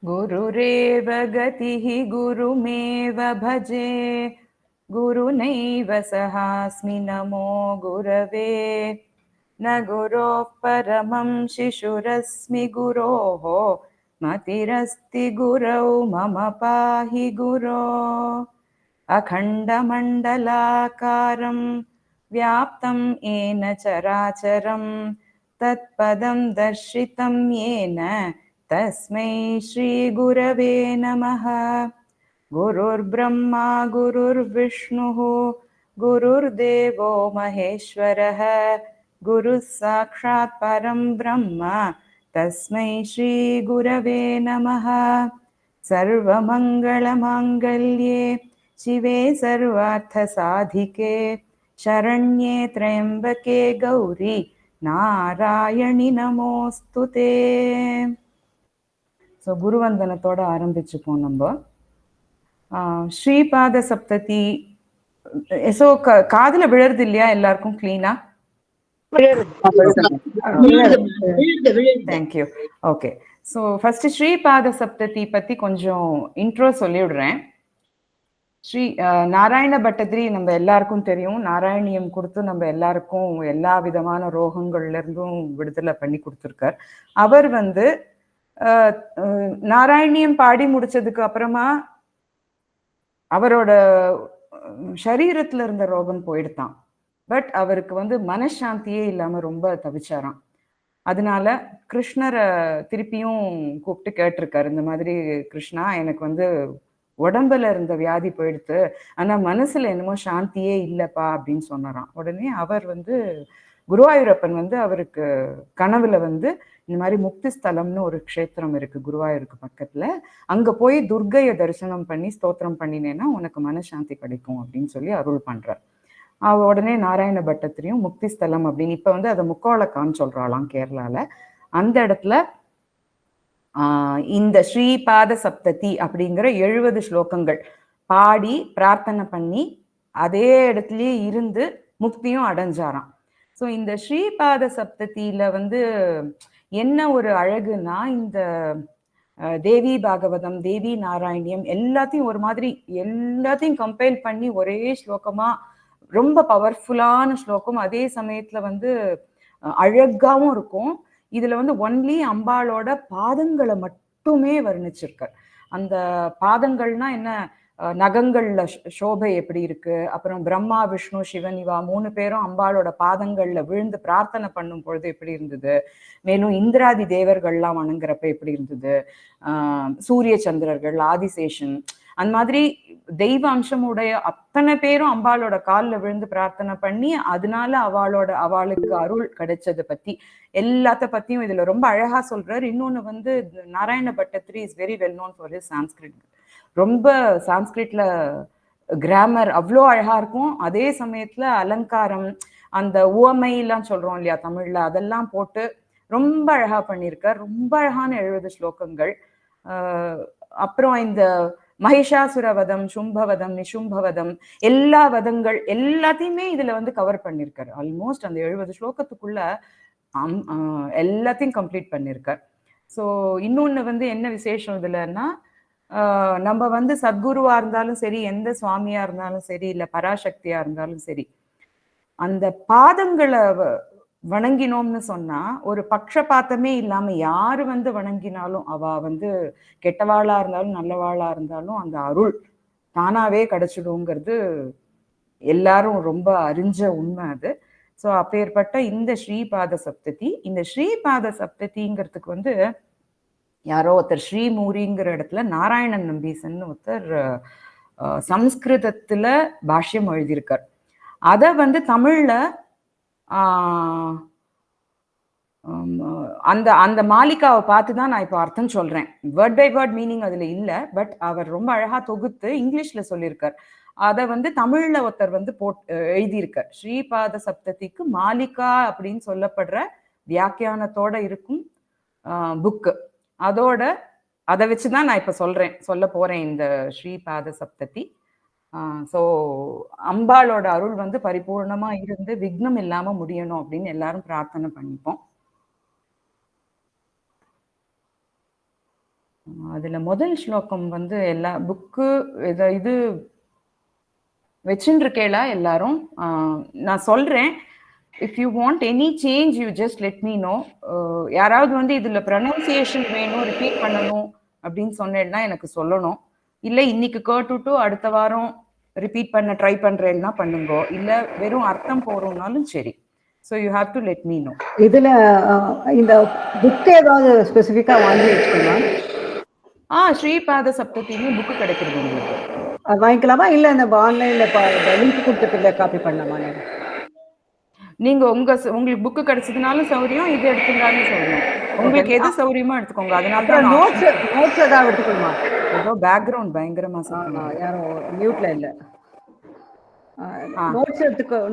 गुरुरेव गतिः गुरुमेव भजे गुरुनैव सहास्मि नमो गुरवे न गुरोः परमं शिशुरस्मि गुरोः मतिरस्ति गुरौ मम पाहि गुरो अखण्डमण्डलाकारं व्याप्तं येन चराचरं तत्पदं दर्शितं येन तस्मै श्रीगुरवे नमः। गुरुर्ब्रह्मा गुरुर्विष्णुः गुरुर्देवो महेश्वरः गुरुः साक्षात् परं ब्रह्म तस्मै श्रीगुरवे नमः। सर्वमङ्गलमाङ्गल्ये शिवे सर्वार्थसाधिके शरण्ये त्र्यम्बके गौरी நாராயணி நமோஸ்துதே. ஸோ குருவந்தனத்தோட ஆரம்பிச்சுப்போம் நம்ம. ஸ்ரீபாத சப்ததி. ஸோ காதுல விழறது இல்லையா எல்லாருக்கும் கிளீனா? தேங்க்யூ. ஓகே, ஸோ ஃபர்ஸ்ட் ஸ்ரீபாத சப்ததி பத்தி கொஞ்சம் இன்ட்ரோ சொல்லிவிடுறேன். ஸ்ரீ நாராயண பட்டதிரி நம்ம எல்லாருக்கும் தெரியும். நாராயணியம் கொடுத்து நம்ம எல்லாருக்கும் எல்லா விதமான ரோகங்கள்ல இருந்தும் விடுதலை பண்ணி கொடுத்துருக்கார். அவர் வந்து நாராயணியம் பாடி முடிச்சதுக்கு அப்புறமா அவரோட சரீரத்துல இருந்த ரோகம் போயிடுதான். பட் அவருக்கு வந்து மனசாந்தியே இல்லாம ரொம்ப தவிச்சாராம். அதனால கிருஷ்ணரை திருப்பியும் கூப்பிட்டு கேட்டிருக்காரு, இந்த மாதிரி கிருஷ்ணா எனக்கு வந்து உடம்புல இருந்த வியாதி போயிடுத்து, ஆனா மனசுல என்னமோ சாந்தியே இல்லப்பா அப்படின்னு சொன்னாராம். உடனே அவர் வந்து குருவாயூரப்பன் வந்து அவருக்கு கனவுல வந்து இந்த மாதிரி முக்தி ஸ்தலம்னு ஒரு க்ஷேத்திரம் இருக்கு குருவாயூருக்கு பக்கத்துல, அங்க போய் துர்க்கையை தரிசனம் பண்ணி ஸ்தோத்திரம் பண்ணினேன்னா உனக்கு மனசாந்தி கிடைக்கும் அப்படின்னு சொல்லி அருள் பண்றார். உடனே நாராயண பட்டத்திரியும் முக்தி ஸ்தலம் அப்படின்னு இப்ப வந்து அதை முக்கோளக்கான்னு சொல்றாளாம் கேரளால. அந்த இடத்துல இந்த ஸ்ரீபாத சப்ததி அப்படிங்கிற 70 ஸ்லோகங்கள் பாடி பிரார்த்தனை பண்ணி அதே இடத்துலயே இருந்து முக்தியும் அடைஞ்சாராம். ஸோ இந்த ஸ்ரீபாத சப்தத்தில வந்து என்ன ஒரு அழகுன்னா, இந்த தேவி பாகவதம், தேவி நாராயணியம் எல்லாத்தையும் ஒரு மாதிரி எல்லாத்தையும் கம்பைல் பண்ணி ஒரே ஸ்லோகமா ரொம்ப பவர்ஃபுல்லான ஸ்லோகம். அதே சமயத்துல வந்து அழகாவும் இருக்கும். இதுல வந்து ஒன்லி அம்பாளோட பாதங்களை மட்டுமே வர்ணிச்சிருக்கார். அந்த பாதங்கள்னா என்ன, நகங்கள்ல சோபை எப்படி இருக்கு, அப்புறம் பிரம்மா விஷ்ணு சிவன் இவா 3 பேரும் அம்பாளோட பாதங்கள்ல விழுந்து பிரார்த்தனை பண்ணும் பொழுது எப்படி இருந்தது, மேலும் இந்திராதி தேவர்கள்லாம் வணங்குறப்ப எப்படி இருந்தது, சூரிய சந்திரர்கள், ஆதிசேஷன், அந்த மாதிரி தெய்வ அம்சமுடைய அத்தனை பேரும் அம்பாளோட காலில் விழுந்து பிரார்த்தனை பண்ணி அதனால அவளுக்கு அருள் கிடைச்சதை பத்தி எல்லாத்த பத்தியும் இதுல ரொம்ப அழகா சொல்றாரு. இன்னொன்னு வந்து Narayana Bhattathiri is very well known for his Sanskrit. ரொம்ப சான்ஸ்கிரிட்ல கிராமர் அவ்வளோ அழகா இருக்கும். அதே சமயத்துல அலங்காரம், அந்த உவமை எல்லாம் சொல்றோம் இல்லையா தமிழ்ல, அதெல்லாம் போட்டு ரொம்ப அழகா பண்ணியிருக்கார். ரொம்ப அழகான 70 ஸ்லோகங்கள். அப்புறம் இந்த மகிஷாசுரவதம், சும்பவதம், நிசும்பவதம், எல்லா வதங்கள் எல்லாத்தையுமே இதுல வந்து கவர் பண்ணிருக்காரு. ஆல்மோஸ்ட் அந்த 70 ஸ்லோகத்துக்குள்ள எல்லாத்தையும் கம்ப்ளீட் பண்ணிருக்கார். ஸோ இன்னொன்னு வந்து என்ன விசேஷம் இதுலன்னா, நம்ம வந்து சத்குருவா இருந்தாலும் சரி, எந்த சுவாமியா இருந்தாலும் சரி, இல்ல பராசக்தியா இருந்தாலும் சரி, அந்த பாதங்களை வணங்கினோம்னு சொன்னா ஒரு பட்சபாத்தமே இல்லாம யாரு வந்து வணங்கினாலும், அவ வந்து கெட்டவாளா இருந்தாலும் நல்லவாளா இருந்தாலும் அந்த அருள் தானாவே கிடைச்சிடுங்கிறது எல்லாரும் ரொம்ப அறிஞ்ச உண்மை அது. ஸோ அப்பேற்பட்ட இந்த ஸ்ரீபாத சப்ததி, இந்த ஸ்ரீபாத சப்ததிங்கிறதுக்கு வந்து யாரோ ஒருத்தர் ஸ்ரீமூரிங்கிற இடத்துல நாராயணன் நம்பீசன் ஒருத்தர் சம்ஸ்கிருதத்துல பாஷ்யம் எழுதியிருக்கார். அதை வந்து தமிழ்ல அந்த அந்த மாலிகாவை பார்த்துதான் நான் இப்போ அர்த்தம் சொல்றேன். வேர்ட் பை வேர்ட் மீனிங் அதுல இல்லை, பட் அவர் ரொம்ப அழகா தொகுத்து இங்கிலீஷ்ல சொல்லியிருக்கார். அதை வந்து தமிழ்ல ஒருத்தர் வந்து எழுதியிருக்கார். ஸ்ரீபாத சப்ததிக்கு மாலிகா அப்படின்னு சொல்லப்படுற வியாக்கியானத்தோட இருக்கும் புக்கு. அதை வச்சுதான் நான் இப்ப சொல்ல போறேன் இந்த ஸ்ரீபாத சப்ததி. ஸோ அம்பாளோட அருள் வந்து பரிபூர்ணமா இருந்து விக்னம் இல்லாம முடியணும் அப்படின்னு எல்லாரும் பிரார்த்தனை பண்ணிப்போம். அதுல முதல் ஸ்லோகம் வந்து எல்லா புக்கு இது வச்சுட்டு இருக்கேளா எல்லாரும்? நான் சொல்றேன். If you want any change you just let me know. யாராவது வந்து இதுல ப்ரொனன்சியேஷன் வேணும், ரிப்பீட் பண்ணணும் அப்படின்னு சொன்னேன்னா எனக்கு சொல்லணும். இல்ல இன்னைக்கு கேட்டுட்டு அடுத்த வாரம் ரிப்பீட் பண்ண ட்ரை பண்றேன்னா பண்ணுங்க. இல்ல வெறும் அர்த்தம் போறோம்னாலும் சரி. So you have to let me know. இதுல இந்த புக் ஏதாவது ஸ்பெசிஃபிக்கா வாங்கி வச்சுக்கலாம்? ஸ்ரீபாத சப்தத்தின்னு புக்கு கிடைக்கிறது உங்களுக்கு. அது வாங்கிக்கலாமா இல்ல இந்த ஆன்லைன்ல லிங்க் கொடுத்துட்டு காப்பி பண்ணலாமா? நீங்க உங்களுக்கு புக்கு கிடைச்சதுனாலும் சௌரியம், இது எடுத்துட்டாலும் சௌரியம். உங்களுக்கு எது சௌரியமா எடுத்துக்கோங்க. அதனால தான் நோட்ஸ் ஏதாவது எடுத்துக்கணுமா? ஏதோ பேக்ரவுண்ட் பயங்கரமா சத்தம். யாரும் மியூட்ல இல்ல.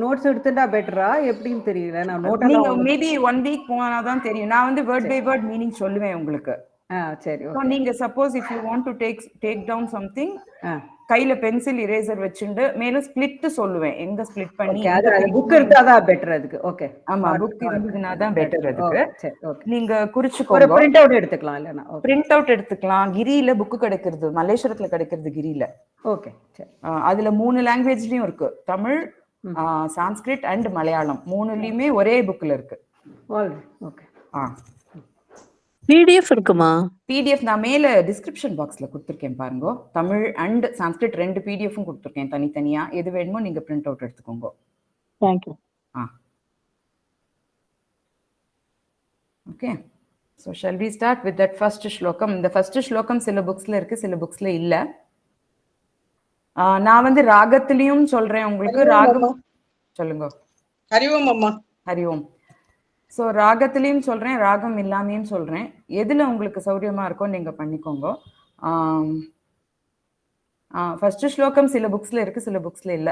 நோட்ஸ் எடுத்துட்டா பெட்டரா எப்படின்னு தெரியல. நான் நோட் நீங்க மேபி 1 வீக் போனாதான் தெரியும். நான் வந்து வேர்ட் பை வேர்ட் மீனிங் சொல்லுவேன் உங்களுக்கு. சரி. நீங்க suppose if you want to take down something, கையில பென்சில் இரேசர் வச்சுட்டு மேலும் ஸ்பிளிட் சொல்லுவேன். எங்க ஸ்பிளிட் பண்ணி புக் எடுத்தாதான் பெட்டர் அதுக்கு. ஓகே. ஆமா, புக் இருந்ததுனா தான் பெட்டர் அதுக்கு. சரி, ஓகே. நீங்க குறிச்சுக்கோங்க. ஒரு பிரிண்ட் அவுட் எடுத்துக்கலாம் இல்லனா? பிரிண்ட் அவுட் எடுத்துக்கலாம். கிரியில புக் கிடைக்கிறது, மலேசியத்துல கிடைக்கிறது கிரியில. ஓகே, சரி. அதுல 3 லாங்குவேஜ்லயும் இருக்கு. தமிழ், சான்ஸ்கிரிட் அண்ட் மலையாளம் 3லயுமே ஒரே புக்ல இருக்கு. ஓகே. PDF இருக்குமா? PDF நான் மேல டிஸ்கிரிப்ஷன் பாக்ஸ்ல கொடுத்துருக்கேன் பாருங்க. தமிழ் அண்ட் சான்ஸ்கிரிட் 2 PDFும் கொடுத்துருக்கேன் தனித்தனியா. எது வேணுமோ நீங்க பிரிண்ட் அவுட் எடுத்துக்கோங்க. Thank you. Okay. So shall we start with that first ஸ்லோகம். இந்த ஃபர்ஸ்ட் ஸ்லோகம் சில புக்ஸ்ல இருக்கு, சில புக்ஸ்ல இல்ல. நான் வந்து ராகத்திலையும் சொல்றேன் உங்களுக்கு. ராகம் சொல்லுங்க. ஹரி ஓம் அம்மா. ஹரி ஓம். ஸோ ராகத்திலையும் சொல்றேன், ராகம் இல்லாமையும் சொல்றேன். எதுல உங்களுக்கு சௌரியமா இருக்கோ நீங்க பண்ணிக்கோங்க. ஃபர்ஸ்ட் ஸ்லோகம் சில புக்ஸ்ல இருக்கு, சில புக்ஸ்ல இல்ல.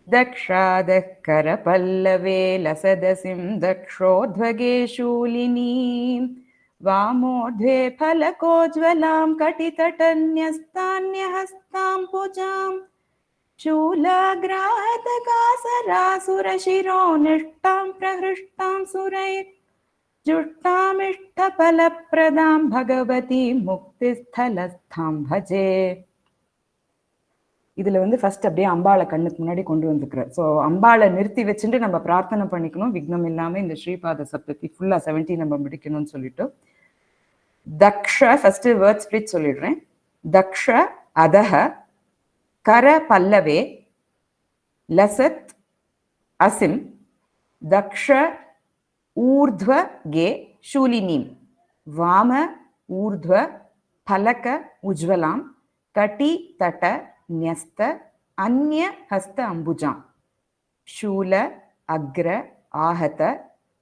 தக்ஷாதக்கர பல்லவே லசதசிம் தக்ஷோத்வகே சூலினீம் வாமோர்த்வே ஃபலகோஜ்வலாம் கடிதடன்யஸ்தான்யஹஸ்தாம் புஜாம் शूलाग्राहतकासरासुरशिरो निष्टां प्रहृष्टां सुरैः जुष्टामिष्टफलप्रदां भगवती मुक्तिस्थलस्थां भजे. இதுல வந்து ஃபர்ஸ்ட் அப்படியே அம்பாளை கண்ணுக்கு முன்னாடி கொண்டு வந்துக்கிறேன். ஸோ அம்பாளை நிறுத்தி வச்சுட்டு நம்ம பிரார்த்தனை பண்ணிக்கணும், விக்னம் இல்லாம இந்த ஸ்ரீபாத சப்தத்தி ஃபுல்லா 70 நம்ம முடிக்கணும்னு சொல்லிட்டு. தக்ஷ ஃபர்ஸ்ட் வேர்ட் ஸ்பிளிட் சொல்லிடுறேன். தக்ஷ அதஹ கர பல்லவே லசத் அசிம் தக்ஷ ஊர்த்வ கே சூலினீம் வாம ஊர்த்வ பலக உஜ்வலாம் கட்டி தட ன்யஸ்த அந்ய ஹஸ்த அம்புஜாம் शूल अग्र आहत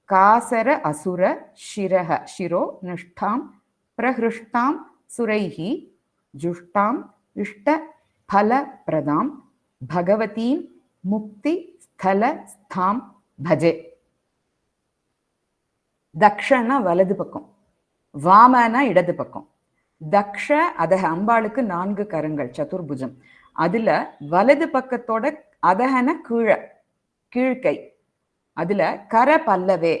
कासर असुर शिरः शिरो निष्ठां प्रहृष्टां सुरैः जुष्टां इष्ट फल प्रदां भगवतीं मुक्ति स्थल स्थां भजे. தக்ஷனா வலது பக்கம், வாமனா இடது பக்கம். தக்ஷ அதக அம்பாளுக்கு 4 கரங்கள், சதுர்புஜம். அதுல வலது பக்கத்தோட அதகன கீழ்கை. அதுல கர பல்லவே,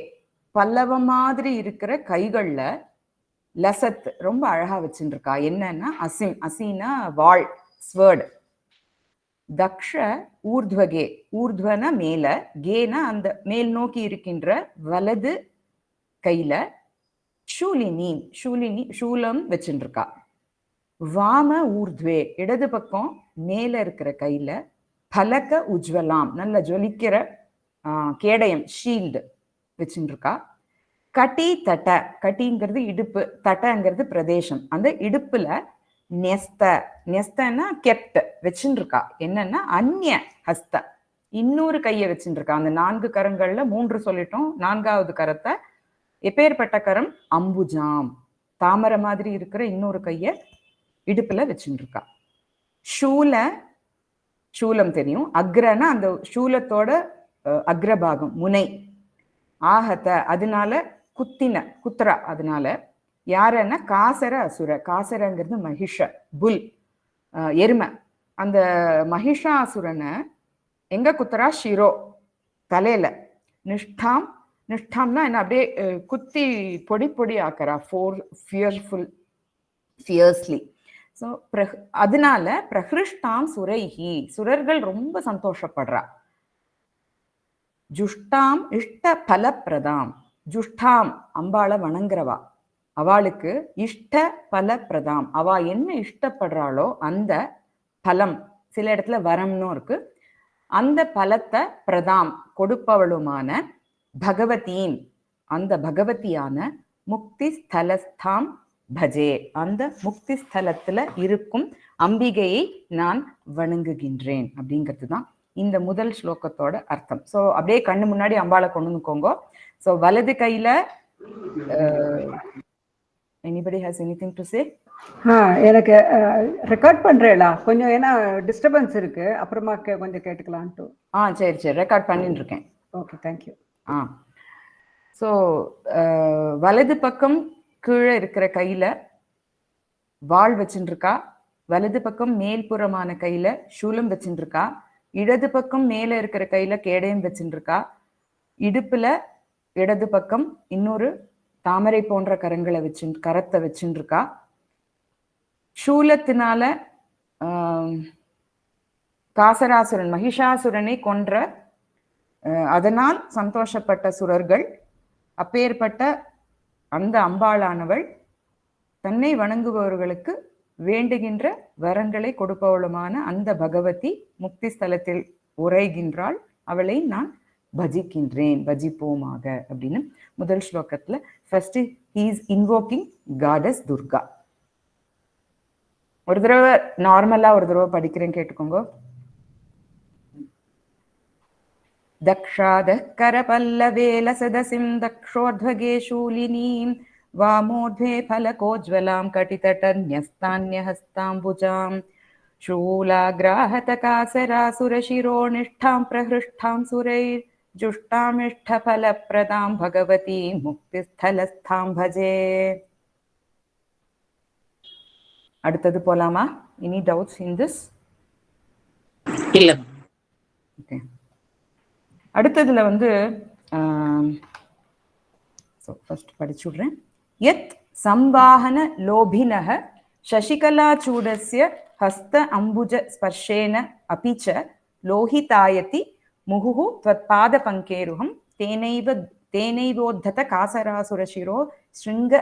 பல்லவ மாதிரி இருக்கிற கைகள்ல லசத் ரொம்ப அழகா வச்சுட்டு இருக்கா. என்னன்னா அசிம், அசினா வாள், ஸ்வர்ட். தக்ஷ ஊர்த்வகே, ஊர்த்வன மேல, கேனா அந்த மேல் நோக்கி இருக்கின்ற வலது கையில ஷூலினி, ஷூலினி சூலம் வச்சுட்டு இருக்கா. வாம ஊர்த்வே, இடது பக்கம் மேல இருக்கிற கையில பலக உஜ்வலாம், நல்ல ஜொலிக்கிற கேடயம், ஷீல்டு வச்சுட்டு இருக்கா. கட்டி தட்ட, கட்டிங்கிறது இடுப்பு, தட்டங்கிறது பிரதேசம். அந்த இடுப்புல நெஸ்த, நெஸ்தன்னா கெப்ட் வச்சுட்டு இருக்கா. என்னன்னா அந்நிய ஹஸ்த, இன்னொரு கையை வச்சுட்டு இருக்கா. அந்த 4 கரங்கள்ல 3 சொல்லிட்டோம், 4வது கரத்தை எப்பேற்பட்ட கரம், அம்புஜாம், தாமரை மாதிரி இருக்கிற இன்னொரு கைய இடுப்புல வச்சுட்டு இருக்கா. ஷூல, சூலம் தெரியும். அக்ரனா அந்த சூலத்தோட அக்ரபாகம், முனை. ஆகத்த அதனால குத்தின, குத்ரா. அதனால யாருன்னா காசர அசுர, காசரங்கிறது மகிஷ, புல், எருமை. அந்த மகிஷாசுரனை எங்க குத்துறா, ஷிரோ தலையில. நிஷ்டாம் நிஷ்டாம்னா என்ன அப்படியே குத்தி பொடி பொடி ஆக்கறா, ஃபியர்ஸ்லி. ஸோ அதனால பிரகிருஷ்டாம் சுரைஹி, சுரர்கள் ரொம்ப சந்தோஷப்படுறா. ஜுஷ்டாம் இஷ்ட பலப்பிரதாம், ஜுஷ்டாம் அம்பாளை வணங்குறவா, அவளுக்கு இஷ்ட பலப்பிரதாம், அவ என்ன இஷ்டப்படுறாளோ அந்த பலம், சில இடத்துல வரம்னு இருக்கு, அந்த பலத்தை பிரதாம் கொடுப்பவளுமான பகவதீன், அந்த பகவதியான முக்தி ஸ்தலஸ்தாம் பஜே, அந்த முக்தி ஸ்தலத்துல இருக்கும் அம்பிகையை நான் வணங்குகின்றேன் அப்படிங்கிறது தான் இந்த முதல் ஸ்லோகத்தோட அர்த்தம். ஸோ அப்படியே கண்ணு முன்னாடி அம்பாளை கொண்டு வந்துக்கோங்க. ஸோ வலது கையில anybody has anything to say? எனக்கு ரெக்கார்ட் பண்றேளா கொஞ்சம், ஏன்னா டிஸ்டர்பன்ஸ் இருக்கு, அப்புறமா கொஞ்சம் கேட்டுக்கலான்ட்டு. சரி சரி, ரெக்கார்ட் பண்ணிட்டு இருக்கேன். Okay, thank you. ஸோ வலது பக்கம் கீழே இருக்கிற கையில வாள் வச்சுட்டு இருக்கா, வலது பக்கம் மேல்புறமான கையில சூலம் வச்சுட்டு இருக்கா, இடது பக்கம் மேல இருக்கிற கையில கேடயம் வச்சுட்டு இருக்கா, இடுப்புல இடது பக்கம் இன்னொரு தாமரை போன்ற கரத்தை வச்சுட்டு இருக்கா. சூலத்தினால காசராசுரன் மகிஷாசுரனை கொன்ற அதனால் சந்தோஷப்பட்ட சுரர்கள், அப்பேற்பட்ட அந்த அம்பாளானவள் தன்னை வணங்குபவர்களுக்கு வேண்டுகின்ற வரங்களை கொடுப்பவளுமான அந்த பகவதி முக்தி ஸ்தலத்தில் உரைகின்றாள், அவளை நான் பஜிக்கின்றேன், பஜிப்போமாக அப்படின்னு முதல் ஸ்லோகத்துல first he is invoking goddess Durga. ஒரு தடவை நார்மலா ஒரு தடவை படிக்கிறேன், கேட்டுக்கோங்க. दक्षादः करपल्लवेलसदसिं दक्षोर्ध्वगे शूलिनीं वामोर्ध्वे फलकोज्ज्वलां कटितटन्यस्तान्यहस्ताम्बुजां शूलाग्राहतकासरासुरशिरोनिष्ठां प्रहृष्टां सुरैर्जुष्टामिष्टफलप्रदां भगवतीं मुक्तिस्थलस्थां भजे. அடுத்தது போலாமா? Any doubts in this? இல்ல. Okay. அடுத்ததுல ஃபர்ஸ்ட் படிச்சுடுறேன். யத் சம்வாஹன லோபினஹ சசிகலாச்சூடஸ்ய ஹஸ்த அம்புஜ ஸ்பர்ஷேன அபிச்ச லோஹிதாயதி முகுஹு த்வத்பாத பங்கேருஹம் தேனைவோத்தத காசராசுரசிரோ ஸ்ருங்க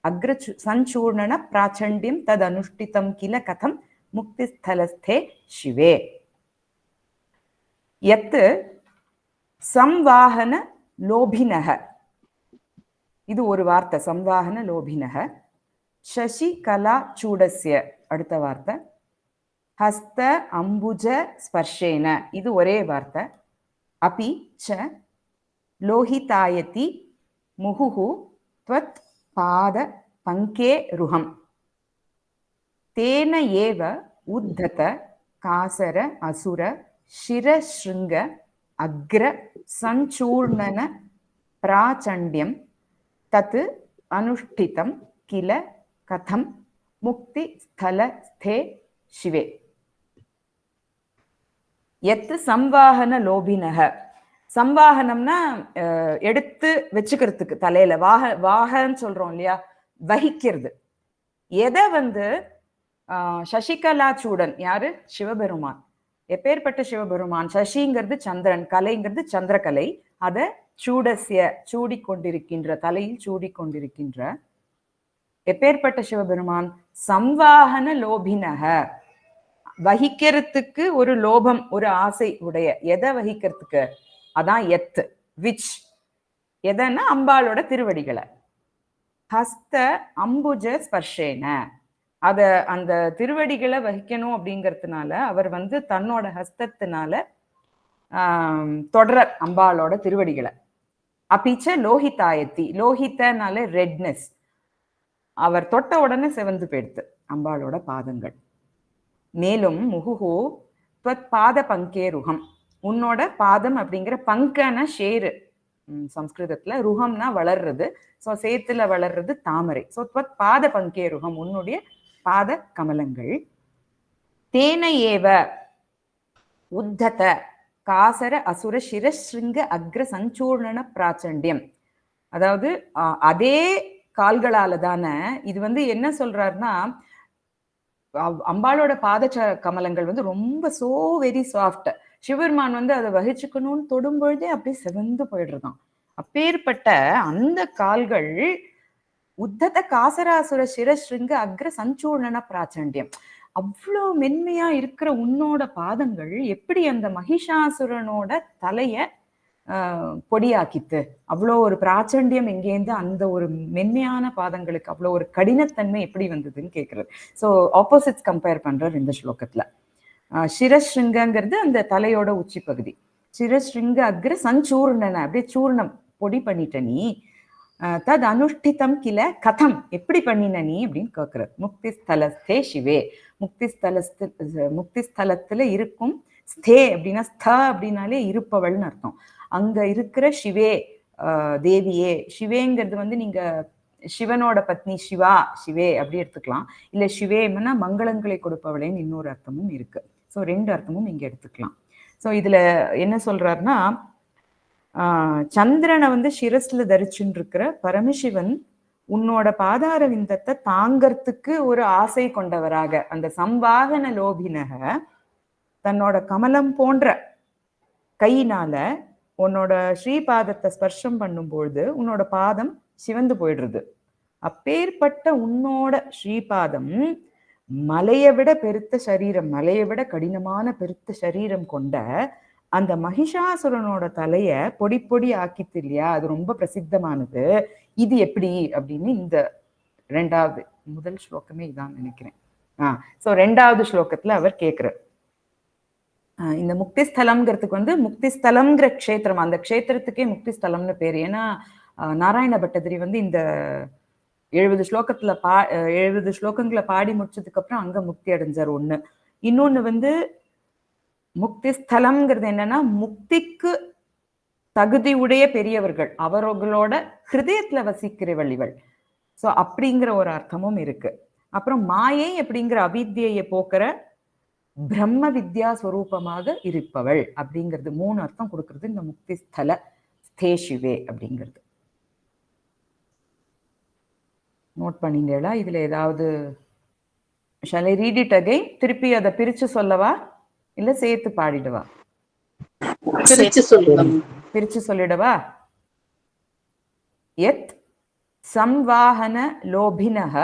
அக்ர சஞ்சூர்ணன பிராச்சண்டியம் ததனுஷ்டிதம் கில கதம் முக்திஸ்தலஸ்தே சிவே. யத் சம்வாஹன லோபினஹ, இது ஒரு வார்த்தை, சம்வாஹன லோபினஹ. சசிகலா சூடஸ்ய அடுத்த வார்த்தை, ஹஸ்த அம்புஜ ஸ்பர்ஷேன இது ஒரே வார்த்தை. அபி ச லோஹிதாயதி முகுஹு த்வத் பாத பங்கே ருஹம் தேன ஏவ உத்தத காசர அசுர சிரஸ்ருங்க அக்ர சஞ்சூர்ணன பிராச்சண்யம் தத் அனுஷ்டிதம் கில கதம் முக்தி ஸ்தலஸ்தே சிவே. யத் சம்வாஹன லோபினஹ, சம்வாகனம்னா எடுத்து வச்சுக்கிறதுக்கு தலையில வாகன்னு சொல்றோம் இல்லையா, வகிக்கிறது. எதை சசிகலாச்சூடன் யாரு? சிவபெருமான். எப்பேற்பட்ட சிவபெருமான்? சசிங்கிறது சந்திரன், கலைங்கிறது சந்திரகலை, அத சூடசிய சூடிக்கொண்டிருக்கின்ற, தலையில் சூடிக்கொண்டிருக்கின்ற எப்பேற்பட்ட சிவபெருமான்? சம்வாகன லோபினக, வகிக்கிறதுக்கு ஒரு லோபம், ஒரு ஆசை உடைய. எதை வகிக்கிறதுக்கு? அதான் எத், விச். எதன்னா அம்பாளோட திருவடிகளை. ஹஸ்த அம்புஜ ஸ்பர்ஷேன, அத அந்த திருவடிகளை வகிக்கணும் அப்படிங்கிறதுனால அவர் தன்னோட ஹஸ்தத்தினால தொடர அம்பாளோட திருவடிகளை. அப்பிச்ச லோஹிதாயத்தி, லோஹித்தனால ரெட்னஸ், அவர் தொட்ட உடனே சிவந்து போயிடுத்து அம்பாளோட பாதங்கள். மேலும் முகுஹு துவத் பாத பங்கே ருகம், உன்னோட பாதம் அப்படிங்கிற பங்கன ஷேரு சம்ஸ்கிருதத்துல, ருகம்னா வளர்றது, ஸோ சேத்துல வளர்றது தாமரை. ஸோ துவத் பாத பங்கே ருகம், உன்னுடைய பாத கமலங்கள். தேன ஏவ உத்தத, காசர அசுர சிரஸ்ருங்க அக்ர சஞ்சூர்ணன பிராச்சண்டியம். அதாவது அதே கால்களால தானே இது வந்து என்ன சொல்றாருன்னா, அம்பாளோட பாத கமலங்கள் வந்து ரொம்ப சோ வெரி சாஃப்ட். சிவபெருமான் வந்து அதை வகிச்சுக்கணும்னு தொடும் பொழுதே அப்படியே செவந்து போயிடுறதாம். அப்பேற்பட்ட அந்த கால்கள் உத்தத காசராசுர சிரஸ்ருங்க அக்ர சஞ்சூர்ணன பிராச்சண்டியம். அவ்வளோ மென்மையா இருக்கிற உன்னோட பாதங்கள் எப்படி அந்த மகிஷாசுரனோட தலைய பொடியாக்கித்து. அவ்வளோ ஒரு பிராச்சண்டியம் எங்கேருந்து அந்த ஒரு மென்மையான பாதங்களுக்கு அவ்வளோ ஒரு கடினத்தன்மை எப்படி வந்ததுன்னு கேட்கறது. ஸோ ஆப்போசிட்ஸ் கம்பேர் பண்றார் இந்த ஸ்லோகத்துல. சிரஸ்ருங்கங்கிறது அந்த தலையோட உச்சி பகுதி. சிரஸ்ருங்க அக்ர சஞ்சூர்ணன அப்படியே சூர்ணம் பொடி பண்ணிட்ட நீ. தத் அனுஷ்டிதம் கில கதம் எப்படி பண்ணின நீ அப்படின்னு கேட்கிறது. முக்தி ஸ்தலஸ்தே சிவே. முக்தி ஸ்தலத்துல இருக்கும். ஸ்தே அப்படின்னா ஸ்த அப்படின்னாலே இருப்பவள்னு அர்த்தம். அங்க இருக்கிற சிவே தேவியே. சிவேங்கிறது வந்து நீங்க சிவனோட பத்னி சிவா சிவே அப்படி எடுத்துக்கலாம். இல்ல சிவேன்னா மங்களங்களை கொடுப்பவளேன்னு இன்னொரு அர்த்தமும் இருக்கு. ஸோ 2 அர்த்தமும் இங்க எடுத்துக்கலாம். ஸோ இதுல என்ன சொல்றாருன்னா, சந்திரனை வந்து சிரஸ்ல தரிச்சுன்னு இருக்கிற பரமசிவன் உன்னோட பாதார விந்தத்தை தாங்கறதுக்கு ஒரு ஆசை கொண்டவராக அந்த சம்வாகன லோபினக தன்னோட கமலம் போன்ற கையினால உன்னோட ஸ்ரீபாதத்தை ஸ்பர்ஷம் பண்ணும்பொழுது உன்னோட பாதம் சிவந்து போயிடுறது. அப்பேற்பட்ட உன்னோட ஸ்ரீபாதம் மலையை விட பெருத்த சரீரம், மலையை விட கடினமான பெருத்த சரீரம் கொண்ட அந்த மகிஷாசுரனோட தலைய பொடி பொடி ஆக்கித்து இல்லையா, அது ரொம்ப பிரசித்தமானது. இது எப்படி அப்படின்னு இந்த 2வது, முதல் ஸ்லோகமே இதான் நினைக்கிறேன். சோ 2வது ஸ்லோகத்துல அவர் கேட்கிறார். இந்த முக்தி ஸ்தலம்ங்கிறதுக்கு வந்து முக்தி ஸ்தலம்ங்கிற க்ஷேத்திரம், அந்த க்ஷேத்திரத்துக்கே முக்தி ஸ்தலம்னு பேர். ஏன்னா நாராயண பட்டதிரி வந்து இந்த 70 ஸ்லோகத்துல 70 ஸ்லோகங்களை பாடி முடிச்சதுக்கு அப்புறம் அங்க முக்தி அடைஞ்சார் ஒண்ணு. இன்னொன்னு வந்து முக்தி ஸ்தலம்ங்கிறது என்னன்னா முக்திக்கு தகுதி உடைய பெரியவர்கள், அவர்களோட ஹிருதயத்துல வசிக்கிறவள் இவள். ஸோ அப்படிங்கிற ஒரு அர்த்தமும் இருக்கு. அப்புறம் மாயை அப்படிங்கிற அவித்யை போக்குற பிரம்ம வித்யா ஸ்வரூபமாக இருப்பவள் அப்படிங்கிறது 3 அர்த்தம் கொடுக்கறது இந்த முக்தி ஸ்தல ஸ்தேஷிவே அப்படிங்கிறது. நோட் பண்ணீங்களா? இதுல ஏதாவது shall I read it again? திருப்பி அதை பிரிச்சு சொல்லவா இல்ல சேர்த்து பாடிடுவா? பிரிச்சு சொல்லிடவா? யத் சம்வாஹன லோபினஹ.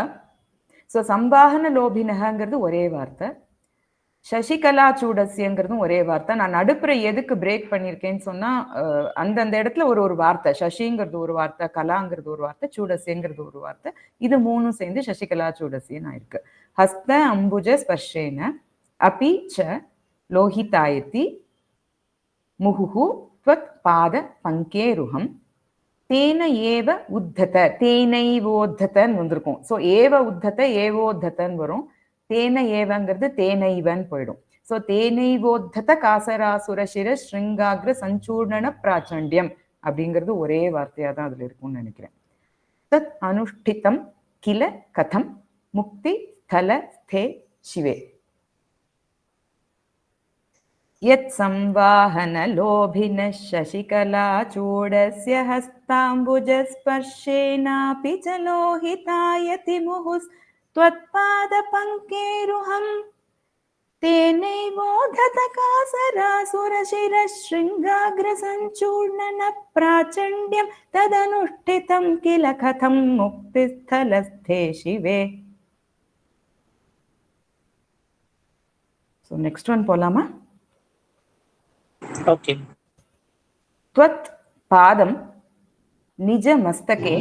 ஸோ சம்வாஹன லோபினஹங்கிறது ஒரே வார்த்தை, சசிகலா சூடசியங்கிறதும் ஒரே வார்த்தை. நான் நடுப்புற எதுக்கு பிரேக் பண்ணியிருக்கேன்னு சொன்னா அந்தந்த இடத்துல ஒரு வார்த்தை, சசிங்கிறது ஒரு வார்த்தை, கலாங்கிறது ஒரு வார்த்தை, சூடசியங்கிறது ஒரு வார்த்தை. இது 3 சேர்ந்து சசிகலா சூடசியன் ஆயிருக்கு. ஹஸ்த அம்புஜ ஸ்பர்ஷேன அபி ச லோஹிதாயதி முகுஹு த்வத் பாத பங்கேருஹம் தேன ஏவ உத்தத. தேனைவோத்தன்னு வந்திருக்கும். ஸோ ஏவ உத்தத ஏவோத்தன்னு வரும். தேன ஏவங்கிறது தேனைவன் போயிடும். ஸோ தேனைவோத்தத காசராசுரசிர ஸ்ருங்காகிர சஞ்சூர்ணன பிராச்சண்டியம் அப்படிங்கிறது ஒரே வார்த்தையா தான் அதுல இருக்கும்னு நினைக்கிறேன். தத் அனுஷ்டிதம் கில கதம் முக்தி ஸ்தல ஸ்தே சிவே. யத் சம்வாஹன லோபின சசிகலா சூடஸ்ய ஹஸ்தாம்புஜ ஸ்பர்ஷேனாபி ச லோஹிதாயதி முஹுஸ் த்வத்பாத பங்கேருஹம் தேனைவோதத காசராசுரசிர ஸ்ருங்காக்ர சஞ்சூர்ணன பிராச்சண்யம் ததனுஷ்டிதம் கில கதம் முக்தி ஸ்தலஸ்தே சிவே. ஸோ நெக்ஸ்ட் ஒன் போலாமா? ஓகே. त्वत् पादं निज मस्तके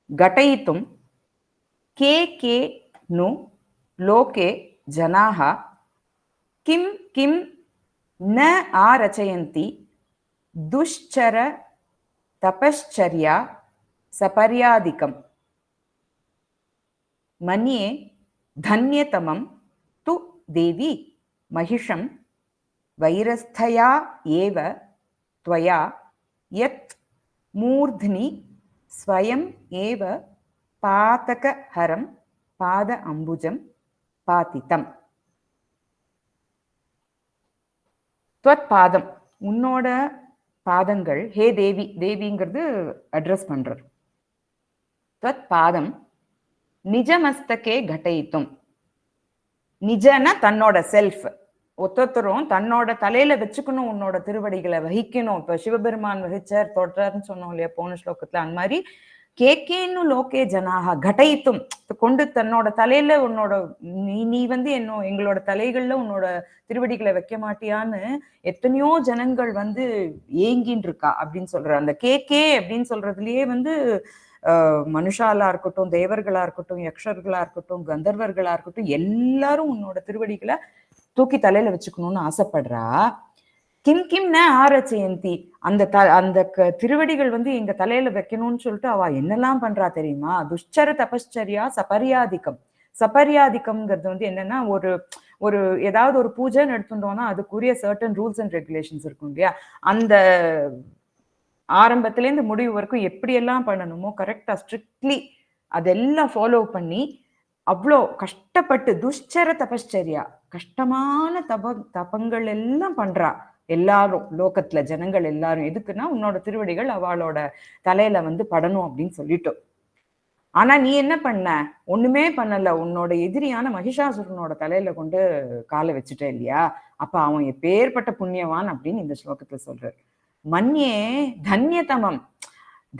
घटयितुं के के नु लोके जनाः किं किं न आरचयन्ति दुश्चर तपश्चर्या सपर्यादिकं मन्ये धन्यतमं तु देवी महिषं வைரஸ்தயா ஏவ त्वया யத் மூர்த்னி ஸ்வயம் ஏவ பாதகஹரம் பாத அம்புஜம் பாதிதம். त्वत् பாதம் உன்னோட பாதங்கள், ஹே தேவி, தேவிங்கிறது அட்ரஸ் பண்றார். தத் பாதம் நிஜமஸ்தகே கடயித்தும். நிஜன தன்னோட செல்ஃப், ஒத்தொத்தரும் தன்னோட தலையில வச்சுக்கணும் உன்னோட திருவடிகளை வகிக்கணும். இப்ப சிவபெருமான் வகிச்சார் தொடர்ன்னு சொன்னோம் இல்லையா போன ஸ்லோகத்துல, அந்த மாதிரி கேக்கேன்னு லோகே ஜனாக கடயித்தும் கொண்டு தன்னோட தலையில உன்னோட நீ வந்து எங்களோட தலைகள்ல உன்னோட திருவடிகளை வைக்க மாட்டியான்னு எத்தனையோ ஜனங்கள் வந்து ஏங்கின்னு இருக்கா அப்படின்னு சொல்ற. அந்த கேக்கே அப்படின்னு சொல்றதுலயே வந்து மனுஷாலா இருக்கட்டும், தேவர்களா இருக்கட்டும், யக்ஷர்களா இருக்கட்டும், கந்தர்வர்களா இருக்கட்டும், எல்லாரும் உன்னோட திருவடிகளை தூக்கி தலையில வச்சுக்கணும்னு ஆசைப்படுறா. கிம் கிம்ன ஆரச்சயந்தி, அந்த திருவடிகள் வந்து எங்க தலையில வைக்கணும்னு சொல்லிட்டு அவ என்னெல்லாம் பண்றா தெரியுமா? துஷ்சர தபஸ்சரியா சபரியாதிக்கம். சபரியாதிக்கம்ங்கிறது வந்து என்னன்னா, ஒரு ஏதாவது ஒரு பூஜைன்னு எடுத்துட்டோம்னா அதுக்குரிய சர்டன் ரூல்ஸ் அண்ட் ரெகுலேஷன்ஸ் இருக்கும் இல்லையா? அந்த ஆரம்பத்துல இருந்து முடிவு வரைக்கும் எப்படியெல்லாம் பண்ணணுமோ கரெக்டா ஸ்ட்ரிக்ட்லி அதெல்லாம் ஃபாலோ பண்ணி அவ்வளோ கஷ்டப்பட்டு துஷ்சர தபஸ்சரியா கஷ்டமான தபங்கள் எல்லாம் பண்றா எல்லாரும், லோகத்துல ஜனங்கள் எல்லாரும். எதுக்குன்னா உன்னோட திருவடிகள் அவளோட தலையில வந்து படணும் அப்படின்னு சொல்லிட்டோம். ஆனா நீ என்ன பண்ண? ஒண்ணுமே பண்ணல. உன்னோட எதிரியான மகிஷாசுரனோட தலையில கொண்டு காலை வச்சுட்ட இல்லையா? அப்ப அவன் எப்பேற்பட்ட புண்ணியவான் அப்படின்னு இந்த ஸ்லோகத்துல சொல்றாரு. மன்யே தன்யதமம்.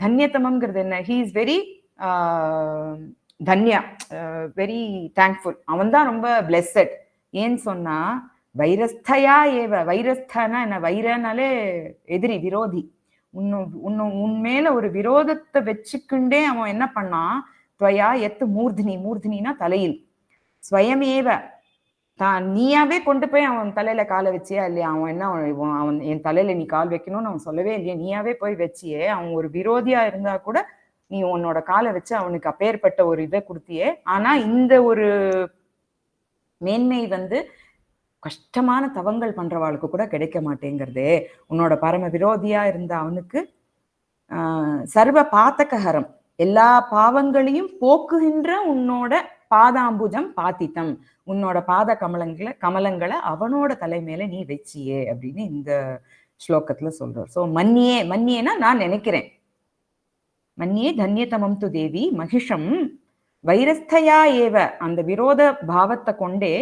தன்யதமம்ங்கிறது என்ன? ஹி இஸ் வெரி தன்யா, வெரி தேங்க்ஃபுல். அவன் தான் ரொம்ப பிளெஸட். ஏன்னு சொன்னா வைரஸ்தயா ஏவ. வைரஸ்தனா என்ன? வைரனாலே எதிரி, விரோதி. உன் மேல ஒரு விரோதத்தை வச்சுக்கிண்டே அவன் என்ன பண்ணான்? துவயா எத்து மூர்தினி. மூர்தினா தலையில். ஸ்வயமேவ, தான் நீயாவே கொண்டு போய் அவன் தலையில காலை வச்சியா இல்லையா? அவன் என்ன, அவன் என் தலையில நீ கால் வைக்கணும்னு அவன் சொல்லவே இல்லையா? நீயாவே போய் வச்சியே. அவன் ஒரு விரோதியா இருந்தா கூட நீ உன்னோட காலை வச்சு அவனுக்கு அப்பேற்பட்ட ஒரு இதை கொடுத்தியே. ஆனா இந்த ஒரு மேன்மை வந்து கஷ்டமான தவங்கள் பண்றவாளுக்கு கூட கிடைக்க மாட்டேங்கிறதே. உன்னோட பரம விரோதியா இருந்த அவனுக்கு சர்வ பாத்தகஹரம், எல்லா பாவங்களையும் போக்குகின்ற உன்னோட பாதாம்புஜம் பாத்தித்தம், உன்னோட பாத கமலங்களை அவனோட தலைமையில நீ வச்சியே அப்படின்னு இந்த ஸ்லோகத்துல சொல்றார். சோ மன்னியேனா நான் நினைக்கிறேன். மன்னியே தன்யதமம் து தேவி மகிஷம் வைரஸ்தயா ஏவ, அந்த விரோத பாவத்தை கொண்டே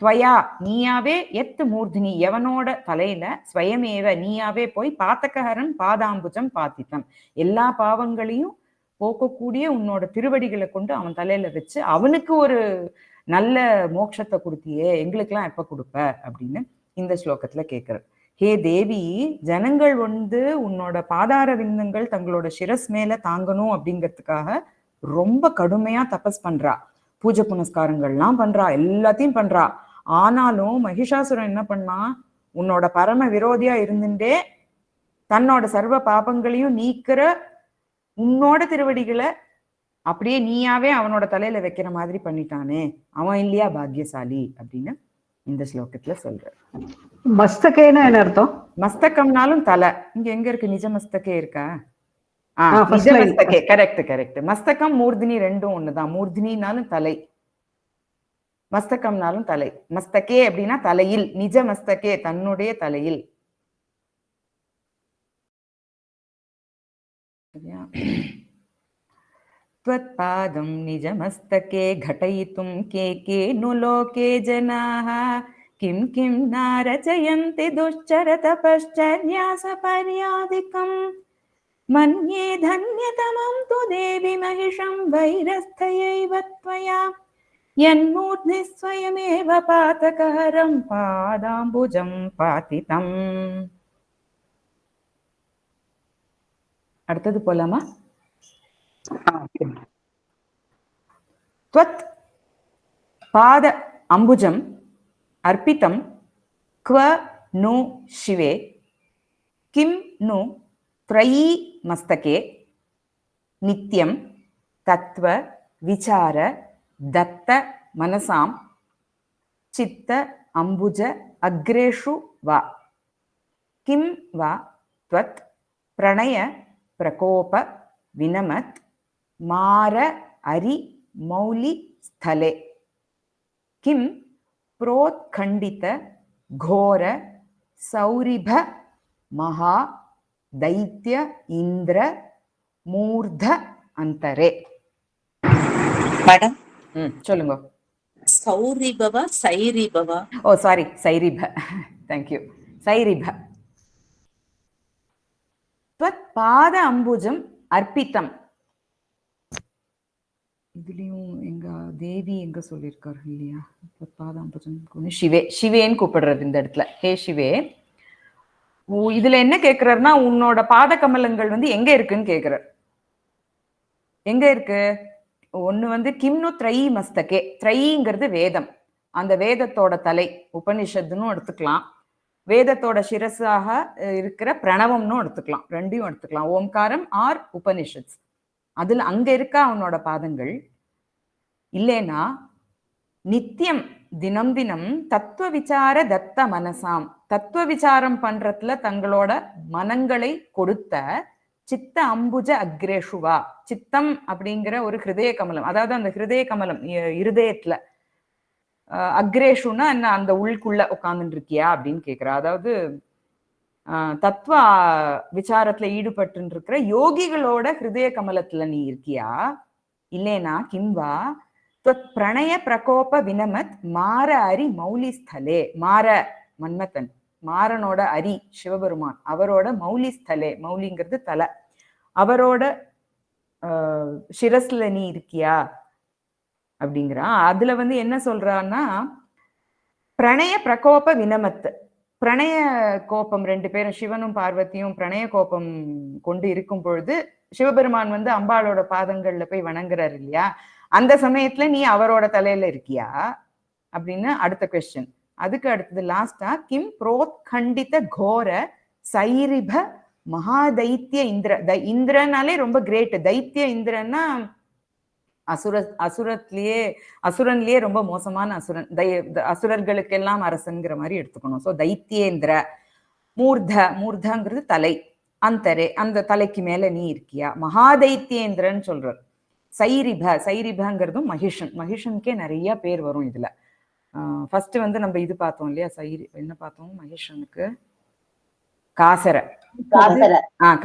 துவயா நீயாவே எத்து மூர்தினி எவனோட தலையில ஸ்வயமேவ நீயாவே போய் பாத்தகஹரன் பாதாம்புஜம் பாத்தித்தம், எல்லா பாவங்களையும் போக்கக்கூடிய உன்னோட திருவடிகளை கொண்டு அவன் தலையில வச்சு அவனுக்கு ஒரு நல்ல மோட்சத்தை கொடுத்தியே, எங்களுக்கெல்லாம் எப்ப கொடுப்ப அப்படின்னு இந்த ஸ்லோகத்துல கேட்கிறார். ஹே தேவி, ஜனங்கள் வந்து உன்னோட பாதார விந்தங்கள் தங்களோட சிரஸ் மேல தாங்கணும் அப்படிங்கிறதுக்காக ரொம்ப கடுமையா தபஸ் பண்றா, பூஜை புனஸ்காரங்கள்லாம் பண்றா, எல்லாத்தையும் பண்றா. ஆனாலும் மகிஷாசுரன் என்ன பண்ணா? உன்னோட பரம விரோதியா இருந்துட்டே தன்னோட சர்வ பாபங்களையும் நீக்கிற உன்னோட திருவடிகளை அப்படியே நீயாவே அவனோட தலையில வைக்கிற மாதிரி பண்ணிட்டானே, அவன் இல்லையா பாக்யசாலி அப்படின்னு இந்த ஸ்லோகத்துல சொல்ற. மஸ்தகேனா என்ன அர்த்தம்? மஸ்தகம்னாலும் தலை. இங்க எங்க இருக்கு? நிஜ மஸ்தகே இருக்கா? நிஜ மஸ்தகே, கரெக்ட். மஸ்தகம் மூர்தினி ரெண்டும் ஒண்ணுதான். மூர்தினாலும் தலை, மஸ்தகம்னாலும் தலை. மஸ்தகே அப்படின்னா தலையில், நிஜ மஸ்தகே தன்னுடைய தலையில். त्वत्पादं निजमस्तके घटयितुं के नु लोके जनाः किं किं नारचयन्ति दुश्चरतपश्चर्यासपर्यादिकम् मन्ये धन्यतमं तु देवि महिषं वैरस्थयैव त्वया यन्मूर्ध्नि स्वयमेव पातकहरं पादाम्बुजं पातितम्. அடுத்தது போலாமா? त्वत् पाद अम्बुजम् अर्पितं क्व नु शिवे किं नु त्रयी मस्तके नित्यं तत्व विचार दत्त मनसां चित्त अम्बुज अग्रेषु वा किं वा त्वत् प्रणय प्रकोप विनमत् मार अरि मौलि स्थले किं प्रोत्खण्डित घोर सौरिभ மகா தைத்ய இந்திர மூர்த அந்தரே. மேடம், சொல்லுங்க. சௌரிபவா சைரிபவா? ஓ சாரி, சைரிப. தேங்க்யூ. சைரிப. त्वत् பாத அம்புஜம் அர்ப்பித்தம். இதுலயும் எங்க தேவி எங்க சொல்லியிருக்காரு இல்லையா? பாத அம்புஜம் சிவே, சிவேன்னு கூப்பிடுறது இந்த இடத்துல. ஹே சிவே, இதுல என்ன கேக்குறாருன்னா, உன்னோட பாத கமலங்கள் வந்து எங்க இருக்குன்னு கேக்குறார். எங்க இருக்கு? ஒண்ணு வந்து கிம்னு த்ரை மஸ்தகே. த்ரைங்கிறது வேதம், அந்த வேதத்தோட தலை உபனிஷத்துன்னு எடுத்துக்கலாம், வேதத்தோட சிரஸாக இருக்கிற பிரணவம்னு எடுத்துக்கலாம், ரெண்டையும் எடுத்துக்கலாம், ஓம்காரம் ஆர் உபனிஷத்ஸ். அதுல அங்க இருக்கா அவனோட பாதங்கள்? இல்லைனா நித்தியம் தினம் தினம் தத்துவ விசார தத்த மனசாம், தத்துவ விசாரம் பண்றதுல தங்களோட மனங்களை கொடுத்த சித்த அம்புஜ அக்ரேஷுவா. சித்தம் அப்படிங்கிற ஒரு ஹிருதய கமலம், அதாவது அந்த ஹிருதய கமலம் இருதயத்துல, அக்ரேஷுன்னா என்ன, அந்த உள்ளுக்குள்ள உட்கார்ந்துட்டு இருக்கியா அப்படின்னு கேக்குறா. அதாவது தத்துவ விசாரத்துல ஈடுபட்டு இருக்கிற யோகிகளோட ஹிருதய கமலத்துல நீ இருக்கியா? இல்லேனா கிம்வா பிரணய பிரகோப வினமத் மார அரி மௌலி ஸ்தலே. மார மன்மதன், மாரனோட அரி சிவபெருமான், அவரோட மௌலி ஸ்தலே, மௌலிங்கிறது தலை, அவரோட சிரஸ்ல நீ இருக்கியா அப்படிங்கிறான். அதுல வந்து என்ன சொல்றான்னா, பிரணய பிரகோப வினமத், பிரணய கோபம், ரெண்டு பேரும் சிவனும் பார்வதியும் பிரணய கோபம் கொண்டு இருக்கும் பொழுது சிவபெருமான் வந்து அம்பாளோட பாதங்கள்ல போய் வணங்குறாரு இல்லையா, அந்த சமயத்துல நீ அவரோட தலையில இருக்கியா அப்படின்னு அடுத்த கொஸ்டின். அதுக்கு அடுத்தது லாஸ்டா, கிம் புரோத்கண்டித கோர சைரிப மகாதைத்திய இந்திர. இந்திரனாலே ரொம்ப கிரேட், தைத்திய இந்திரன்னா அசுரன்லயே ரொம்ப மோசமான அசுரன், அசுரர்களுக்கெல்லாம் அரசன்கிற மாதிரி எடுத்துக்கணும். சோ தைத்தியேந்திர. மூர்த, மூர்தங்கிறது தலை, அந்தரே அந்த தலைக்கு மேல நீ இருக்கியா, மகாதைத்தியேந்திரன் சொல்றார். சைரிப, சைரிபங்கிறதும் மகிஷன், மகிஷனுக்கே நிறைய பேர் வரும் இதுல. ஃபர்ஸ்ட் வந்து நம்ம இது பார்த்தோம் இல்லையா, சைரி என்ன பார்த்தோம் மகிஷனுக்கு, காசர.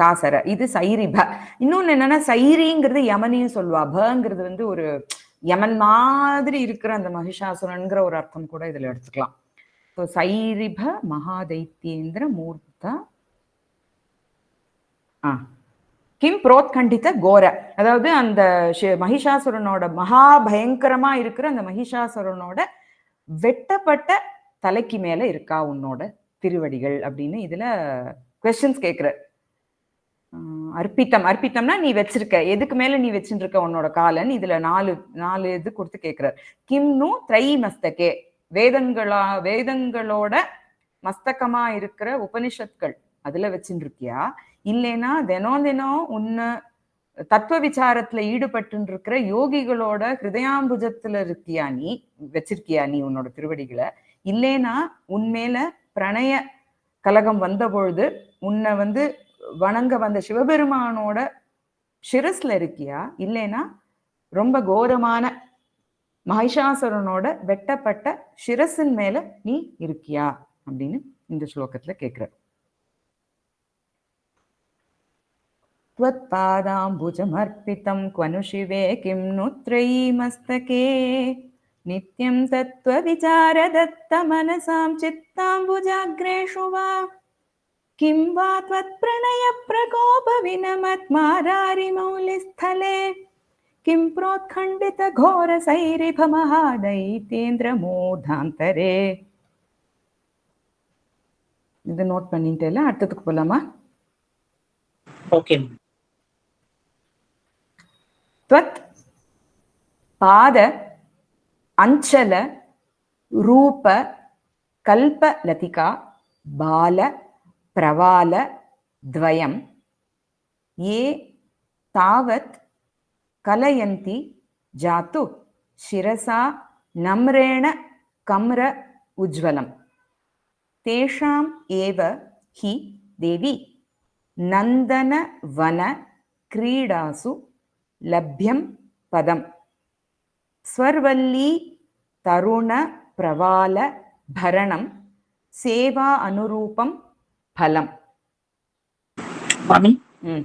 காசர, இது சைரிப. இன்னொன்னு என்னன்னா, சைரிங்கிறது யமனையும் சொல்லுவா, பங்கிறது வந்து ஒரு யமன் மாதிரி இருக்கிற அந்த மகிஷாசுரன்கிற ஒரு அர்த்தம் கூட இதுல எடுத்துக்கலாம். ஸோ சைரிப மகாதைத்தியேந்திர மூர்த்த கிம் புரோத்கண்டித கோர. அதாவது அந்த மகிஷாசுரனோட மகா பயங்கரமா இருக்கிற அந்த மகிஷாசுரனோட வெட்டப்பட்ட தலைக்கு மேல இருக்கா உன்னோட திருவடிகள் அப்படின்னு இதுல கொஸ்டின்ஸ் கேட்கிற. அர்ப்பித்தம், அர்ப்பித்தம்னா நீ வச்சிருக்க, எதுக்கு மேல நீ வச்சுட்டு இருக்க உன்னோட காலன், இதுல நாலு இது கொடுத்து கேட்கிறார். கிம்னு த்ரை மஸ்தகே, வேதங்களோட மஸ்தகமா இருக்கிற உபனிஷத்கள் அதுல வச்சுட்டு இருக்கியா? இல்லைன்னா தினம் உன்னை தத்துவ விசாரத்துல ஈடுபட்டு இருக்கிற யோகிகளோட ஹிருதயாம்புஜத்துல இருக்கியா, நீ வச்சிருக்கியா நீ உன்னோட திருவடிகளை? இல்லைன்னா உன்மேல பிரணய கலகம் வந்த பொழுது உன்னை வந்து வணங்க வந்த சிவபெருமானோட சிரஸ்ல இருக்கியா? இல்லைன்னா ரொம்ப கோரமான மகிஷாசுரனோட வெட்டப்பட்ட சிரசின் மேல நீ இருக்கியா அப்படின்னு இந்த ஸ்லோகத்துல கேட்கிற. त्वत्पादाम्बुजमर्पितं क्वनु शिवे किं नु त्रयीमस्तके नित्यं तत्त्वविचारदत्तमनसां चित्ताम्बुजाग्रेषु वा किं वा त्वत्प्रणयप्रकोपविनमत्मारारिमौलिस्थले किं प्रोत्खण्डितघोरसैरिभमहादैत्येन्द्रमूर्धान्तरे. இது நோட் பண்ணிட்டேல, அடுத்ததுக்கு போலாமா? ஓகே. त्वत् पाद अंचल रूप कल्प लतिका बाल प्रवाल द्वयम ये तावत् कलयन्ति जातु शिरसा नम्रेण कम्र उज्ज्वलम् तेषाम् एव हि देवी नंदन वन क्रीडासु लभ्यं पदम स्वर्वल्ली तरुण प्रवाल भरणम सेवा अनुरूपम फलम. சுவாமி,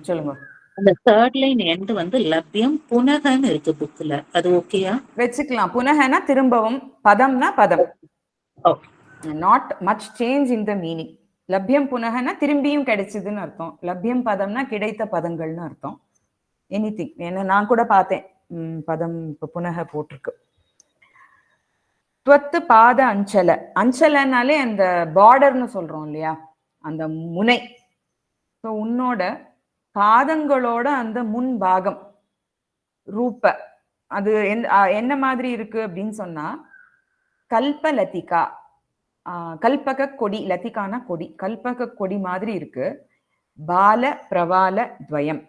சொல்லுங்க. அந்த தேர்ட் லைன் எண்ட் வந்து லப்யம் புனகன்னு இருக்கு புக்ல, அது ஓகேயா? வச்சுக்கலாம். புனகனா திரும்பவும், பதம்னா பதம். Okay. Not much change in the meaning. லப்யம் புனகனா திரும்பியும் கிடைச்சதுன்னு அர்த்தம். லப்யம் பதம்னா கிடைத்த பதங்கள்னு அர்த்தம். எனிதிங். ஏன்னா நான் கூட பார்த்தேன் பதம் இப்போ புனக போட்டிருக்கு. துவத்து பாத அஞ்சல. அஞ்சலனாலே அந்த பார்டர்னு சொல்றோம் இல்லையா, அந்த முனை. ஸோ உன்னோட பாதங்களோட அந்த முன் பாகம் ரூப அது என்ன மாதிரி இருக்கு அப்படின்னு சொன்னா, கல்ப லதிகா, கல்பக கொடி, லதிகான கொடி, கல்பக கொடி மாதிரி இருக்கு. பால பிரவால துவயம்.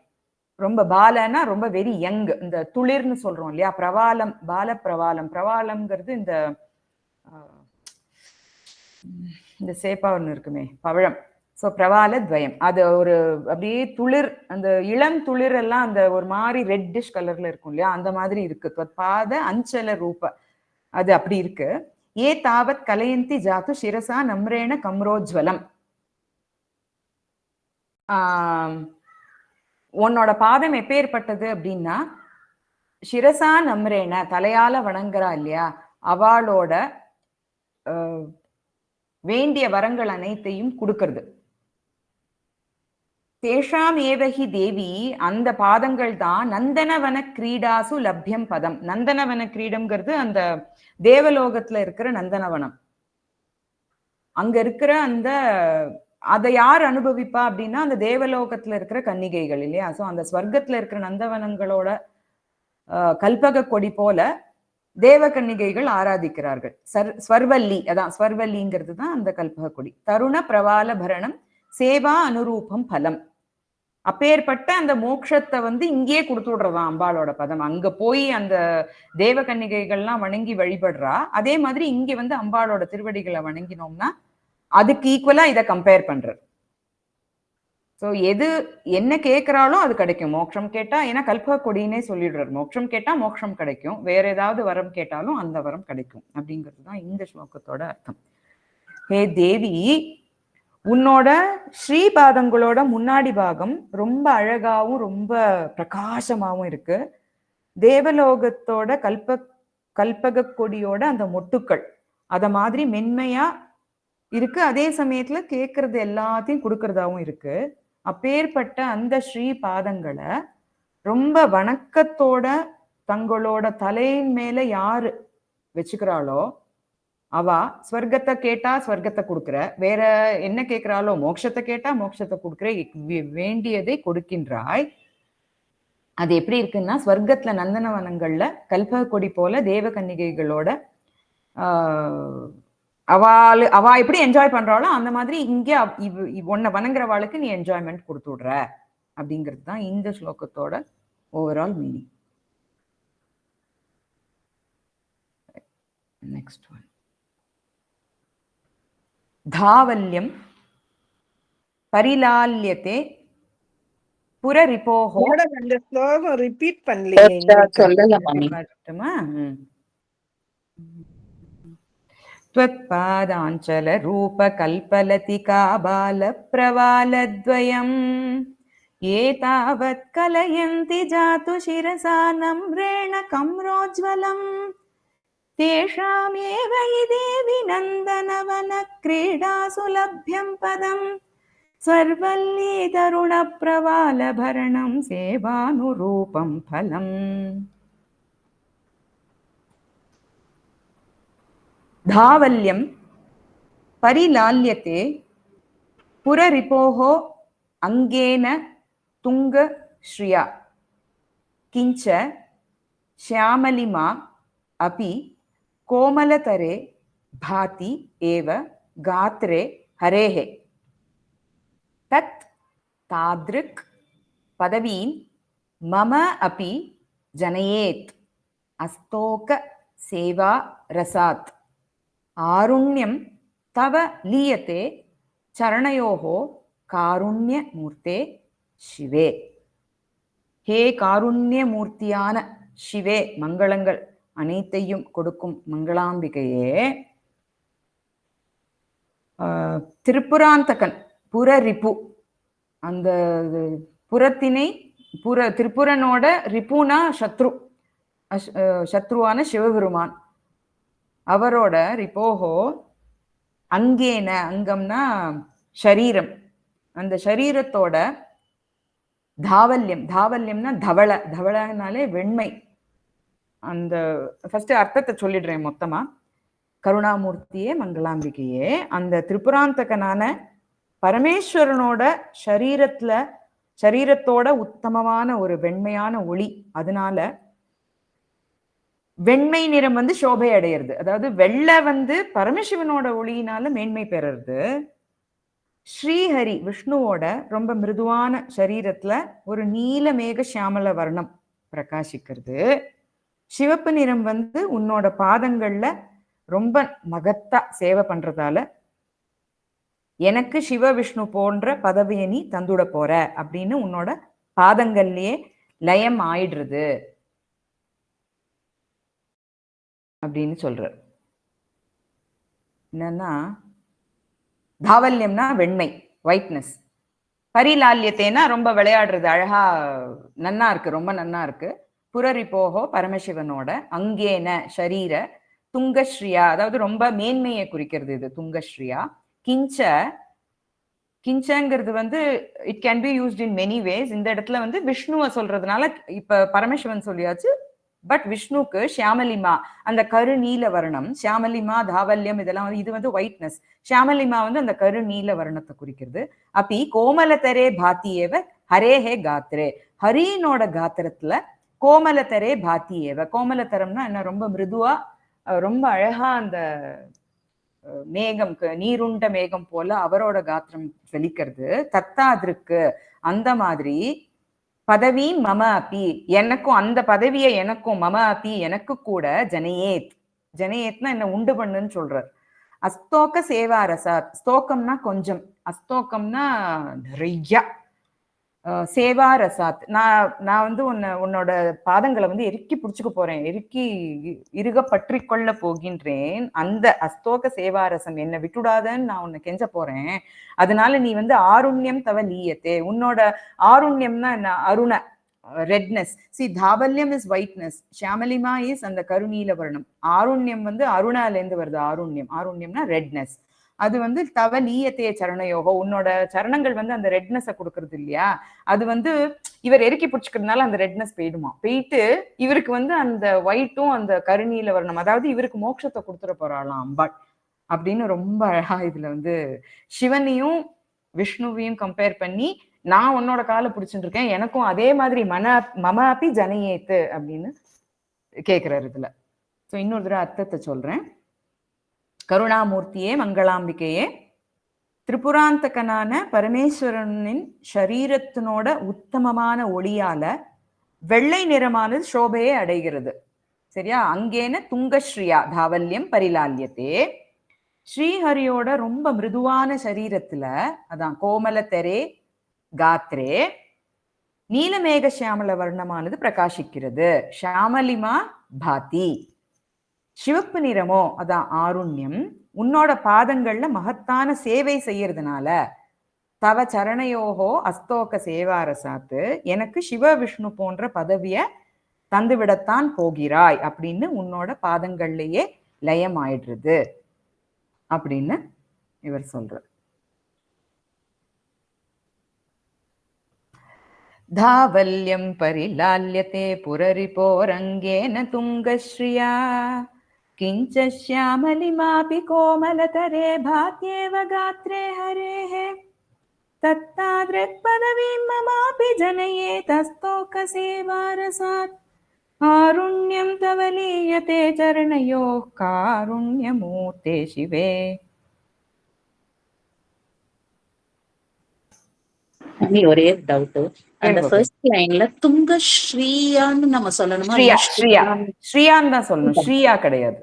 ரொம்ப பாலனா ரொம்ப வெரி யங், இந்த துளிர்னு சொல்றோம் இல்லையா, பிரவாலம், பால பிரவாலம். பிரவாலம்ங்கிறது இந்த சேப்பா ஒன்று இருக்குமே, பவழம். ஸோ பிரவால துவயம், அது ஒரு அப்படியே துளிர், அந்த இளம் துளிர் எல்லாம் அந்த ஒரு மாதிரி ரெட்டிஷ் கலர்ல இருக்கும் இல்லையா, அந்த மாதிரி இருக்கு. பாத அஞ்சல ரூப, அது அப்படி இருக்கு. ஏ தாவத் கலையந்தி ஜாத்து சிரசா நம்ரேண கம்ரோஜ்வலம். உன்னோட பாதம் எப்பேற்பட்டது அப்படின்னா, சிரசா நம்ரேன, தலையால வணங்குறா இல்லையா, அவளோட வேண்டிய வரங்கள் அனைத்தையும் கொடுக்கறது. தேஷாம் ஏவகி தேவி, அந்த பாதங்கள் தான் நந்தனவன கிரீடாசு லப்யம் பதம். நந்தனவன கிரீடம்ங்கிறது அந்த தேவலோகத்துல இருக்கிற நந்தனவனம். அங்க இருக்கிற அந்த, அதை யார் அனுபவிப்பா அப்படின்னா அந்த தேவலோகத்துல இருக்கிற கன்னிகைகள் இல்லையா. சோ அந்த ஸ்வர்க்கத்துல இருக்கிற நந்தவனங்களோட கல்பக கொடி போல தேவ கன்னிகைகள் ஆராதிக்கிறார்கள். ஸ்வர்வல்லி, அதான் ஸ்வர்வல்லிங்கிறது தான் அந்த கல்பக கொடி. தருண பிரவால பரணம் சேவா அனுரூபம் பலம். அப்பேற்பட்ட அந்த மோட்சத்தை இங்கேயே கொடுத்து விடுறதான் அம்பாளோட பதம். அங்க போய் அந்த தேவ கன்னிகைகள்லாம் வணங்கி வழிபடுறா. அதே மாதிரி இங்க அம்பாளோட திருவடிகளை வணங்கினோம்னா அதுக்கு ஈக்குவலா இதை கம்பேர் பண்றது. ஸோ எது என்ன கேட்கிறாளோ அது கிடைக்கும். மோட்சம் கேட்டா, ஏன்னா கல்பக கொடினே சொல்லிடுறாரு, மோட்சம் கேட்டா மோட்சம் கிடைக்கும், வேற ஏதாவது வரம் கேட்டாலும் அந்த வரம் கிடைக்கும் அப்படிங்கிறது தான் இந்த ஸ்லோகத்தோட அர்த்தம். ஹே தேவி, உன்னோட ஸ்ரீபாதங்களோட முன்னாடி பாகம் ரொம்ப அழகாவும் ரொம்ப பிரகாசமாவும் இருக்கு. தேவலோகத்தோட கல்பக கொடியோட அந்த மொட்டுக்கள் அத மாதிரி மென்மையா இருக்கு. அதே சமயத்துல கேட்கறது எல்லாத்தையும் கொடுக்கறதாவும் இருக்கு. அப்பேற்பட்ட அந்த ஸ்ரீ பாதங்களை ரொம்ப வணக்கத்தோட தங்களோட தலையின் மேல யாரு வச்சுக்கிறாளோ அவ ஸ்வர்க்கத்தை கேட்டா ஸ்வர்க்கத்தை கொடுக்குற, வேற என்ன கேட்கிறாளோ மோட்சத்தை கேட்டா மோட்சத்தை கொடுக்குற, வேண்டியதை கொடுக்கின்றாய். அது எப்படி இருக்குன்னா, ஸ்வர்க்கத்துல நந்தனவனங்கள்ல கல்பக கொடி போல தேவ கன்னிகைகளோட அவ எப்படி என்ஜாய் பண்றாளோ அந்த மாதிரி இங்க உன்னை வணங்குறவாளுக்கு நீ என்ஜாய்மெண்ட் கொடுத்து விடுற அப்படிங்கிறது தான் இந்த ஸ்லோகத்தோட ஓவரால் மீனிங். Next one. தாவல்யம் பரிலால்யதே புரரிபோஹோ. அந்த ஸ்லோகம் ரிப்பீட் பண்ணலீங்க. சொல்லலாமா? त्वत्पादाञ्चल रूप कल्पलतिका बाल प्रवालद्वयम् एतावत् कलयन्ति जातु शिरसा नम्रेण कम्रोज्ज्वलम् तेषामेव हि देवि नन्दनवन क्रीडासु लभ्यं पदम् स्वर्वल्ली तरुण प्रवालभरणं सेवानुरूपं फलम्. धावल्यं परिलाल्यते पुररिपोः अंगेन तुंग श्रिया किंच श्यामलिमा अपि कोमलतरे भाति एव गात्रे हरेः तत् तादृक् पदवीं मम अपि जनयेत् अस्तोक सेवा रसात् आरुण्यं तव लीयते चरणयोः कारुण्यमूर्ते शिवे. हे कारुण्यमूर्तिயான शिवे, மங்களங்கள் அனைத்தையும் கொடுக்கும் மங்களாம்பிகையே, திரிபுராந்தகன் புரரிப்பு அந்த புறத்தினை திரிபுரனோட ரிபுனா சத்ருவான சிவபெருமான் அவரோட ரிபோஹோ அங்கேன, அங்கம்னா ஷரீரம், அந்த ஷரீரத்தோட தாவல்யம்னா தவளனாலே வெண்மை. அந்த ஃபர்ஸ்ட் அர்த்தத்தை சொல்லிடுறேன் மொத்தமா. கருணாமூர்த்தியே மங்களாம்பிகையே, அந்த திரிபுராந்தகனான பரமேஸ்வரனோட சரீரத்தோட உத்தமமான ஒரு வெண்மையான ஒளி. அதனால வெண்மை நிறம் சோபை அடையிறது. அதாவது வெள்ளை பரமசிவனோட ஒளியினால மேன்மை பெறுறது. ஸ்ரீஹரி விஷ்ணுவோட ரொம்ப மிருதுவான சரீரத்துல ஒரு நீல மேக சியாமல வர்ணம் பிரகாசிக்கிறது. சிவப்பு நிறம் உன்னோட பாதங்கள்ல ரொம்ப மகத்தா சேவை பண்றதால எனக்கு சிவ விஷ்ணு போன்ற பதவியை நீ தந்துட போற அப்படின்னு உன்னோட பாதங்கள்லயே லயம் ஆயிடுறது அப்படின்னு சொல்ற. என்னன்னா தாவல்யம்னா வெண்மை, ஒயிட்னஸ். பரிலால்யத்தேனா ரொம்ப விளையாடுறது, அழகா நன்னா இருக்கு, ரொம்ப நன்னா இருக்கு. புரரிபோகோ பரமசிவனோட அங்கேன ஷரீர துங்கஸ்ரீயா, அதாவது ரொம்ப மேன்மையை குறிக்கிறது இது துங்கஸ்ரீயா. கிஞ்சங்கிறது it can be used in many ways. இந்த இடத்துல விஷ்ணுவை சொல்றதுனால இப்ப பரமசிவன் சொல்லியாச்சு. பட் விஷ்ணுக்கு ஷியாமலிமா, அந்த கரு நீல வர்ணம், ஷியாமலிமா தாவல்யம் இதெல்லாம் இது ஒயிட்னஸ். ஷியாமலிமா அந்த கரு நீல வர்ணத்தை குறிக்கிறது. அப்படி கோமலதரே பாத்தியேவ ஹரேஹே காத்ரே, ஹரியினோட காத்திரத்துல கோமலதரே பாத்தியேவ. கோமலதரம்னா என்ன, ரொம்ப மிருதுவா ரொம்ப அழகா அந்த மேகம், நீருண்ட மேகம் போல அவரோட காத்திரம் வெளிக்கிறது. தத்தாதிருக்கு அந்த மாதிரி பதவி மம அப்பி, எனக்கும் அந்த பதவியை எனக்கும், மம அப்பி எனக்கு கூட ஜனயேத்னா என்ன உண்டு பண்ணுன்னு சொல்றார். அஸ்தோக சேவாரசாத், ஸ்தோக்கம்னா கொஞ்சம், அஸ்தோக்கம்னா நிறைய. சேவாரசாத், நான் உன்னோட பாதங்களை இறுக்கி பிடிச்சுக்க போறேன், இறுக்கி இறுக பற்றி கொள்ள போகின்றேன். அந்த அஸ்தோக சேவாரசம் என்னை விட்டுடாதன்னு நான் உன்னை கெஞ்ச போறேன். அதனால நீ ஆருண்யம் தவ லீயத்தே, உன்னோட ஆருண்யம்னா என்ன, அருண ரெட்னஸ். சி தாவல்யம் இஸ் ஒயிட்னஸ், ஷியாமலிமா இஸ் அந்த கருநீல வர்ணம். ஆருண்யம் அருணால இருந்து வருது. ஆருண்யம்னா ரெட்னஸ். அது தவ லீயத்தே சரணயோகோ, உன்னோட சரணங்கள் அந்த ரெட்னஸை கொடுக்கறது இல்லையா, அது இவர் எருக்கி பிடிச்சிக்கிறதுனால அந்த ரெட்னஸ் போயிடுமா, போயிட்டு இவருக்கு அந்த ஒயிட்டும் அந்த கருநீல வர்ணம், அதாவது இவருக்கு மோட்சத்தை கொடுத்துட போறாளாம் அம்பாள் அப்படின்னு ரொம்ப அழகா இதுல சிவனையும் விஷ்ணுவையும் கம்பேர் பண்ணி, நான் உன்னோட காலை பிடிச்சுட்டு இருக்கேன், எனக்கும் அதே மாதிரி மம அப்பி ஜனயேத்து அப்படின்னு கேட்கிறாரு இதுல. ஸோ இன்னொரு தடவை அர்த்தத்தை சொல்றேன். கருணாமூர்த்தியே மங்களாம்பிகையே, திரிபுராந்தகனான பரமேஸ்வரனின் ஷரீரத்தினோட உத்தமமான ஒளியால வெள்ளை நிறமானது சோபையை அடைகிறது. சரியா? அங்கேன துங்கஸ்ரீயா தாவல்யம் பரிலால்யத்தே, ஸ்ரீஹரியோட ரொம்ப மிருதுவான சரீரத்துல, அதான் கோமலதரே காத்ரே நீலமேக சியாமல வர்ணமானது பிரகாசிக்கிறது. ஷியாமலிமா பாதி, சிவப்பு நிறமோ அதான் ஆருண்யம், உன்னோட பாதங்கள்ல மகத்தான சேவை செய்யறதுனால தவ சரணயோகோ அஸ்தோக சேவாரசாத்து, எனக்கு சிவ விஷ்ணு போன்ற பதவிய தந்துவிடத்தான் போகிறாய் அப்படின்னு உன்னோட பாதங்கள்லயே லயம் ஆயிடுறது அப்படின்னு இவர் சொல்றார். தாவல்யம் பரிலால்யதே புரரிபோரங்கேன துங்கஸ்ரீயா, கிஞ்ச ஷ்யாமலிமாபி கோமலதரே பாத்யேவ காத்ரே ஹரேஹ, தத்தாத்ருக் பதவீம் மமாபி ஜனயேதஸ்தோக சேவாரசாத், ஆருண்யம் தவ லீயதே சரணயோः காருண்யமூர்த்தே சிவே. ஒரே டவுட், அந்த ஃபர்ஸ்ட் லைன்ல துங்கஸ்ரீயான்னு நம்ம சொல்லணுமா? ஸ்ரீயான்னு தான் சொல்லணும், ஸ்ரீயா கிடையாது.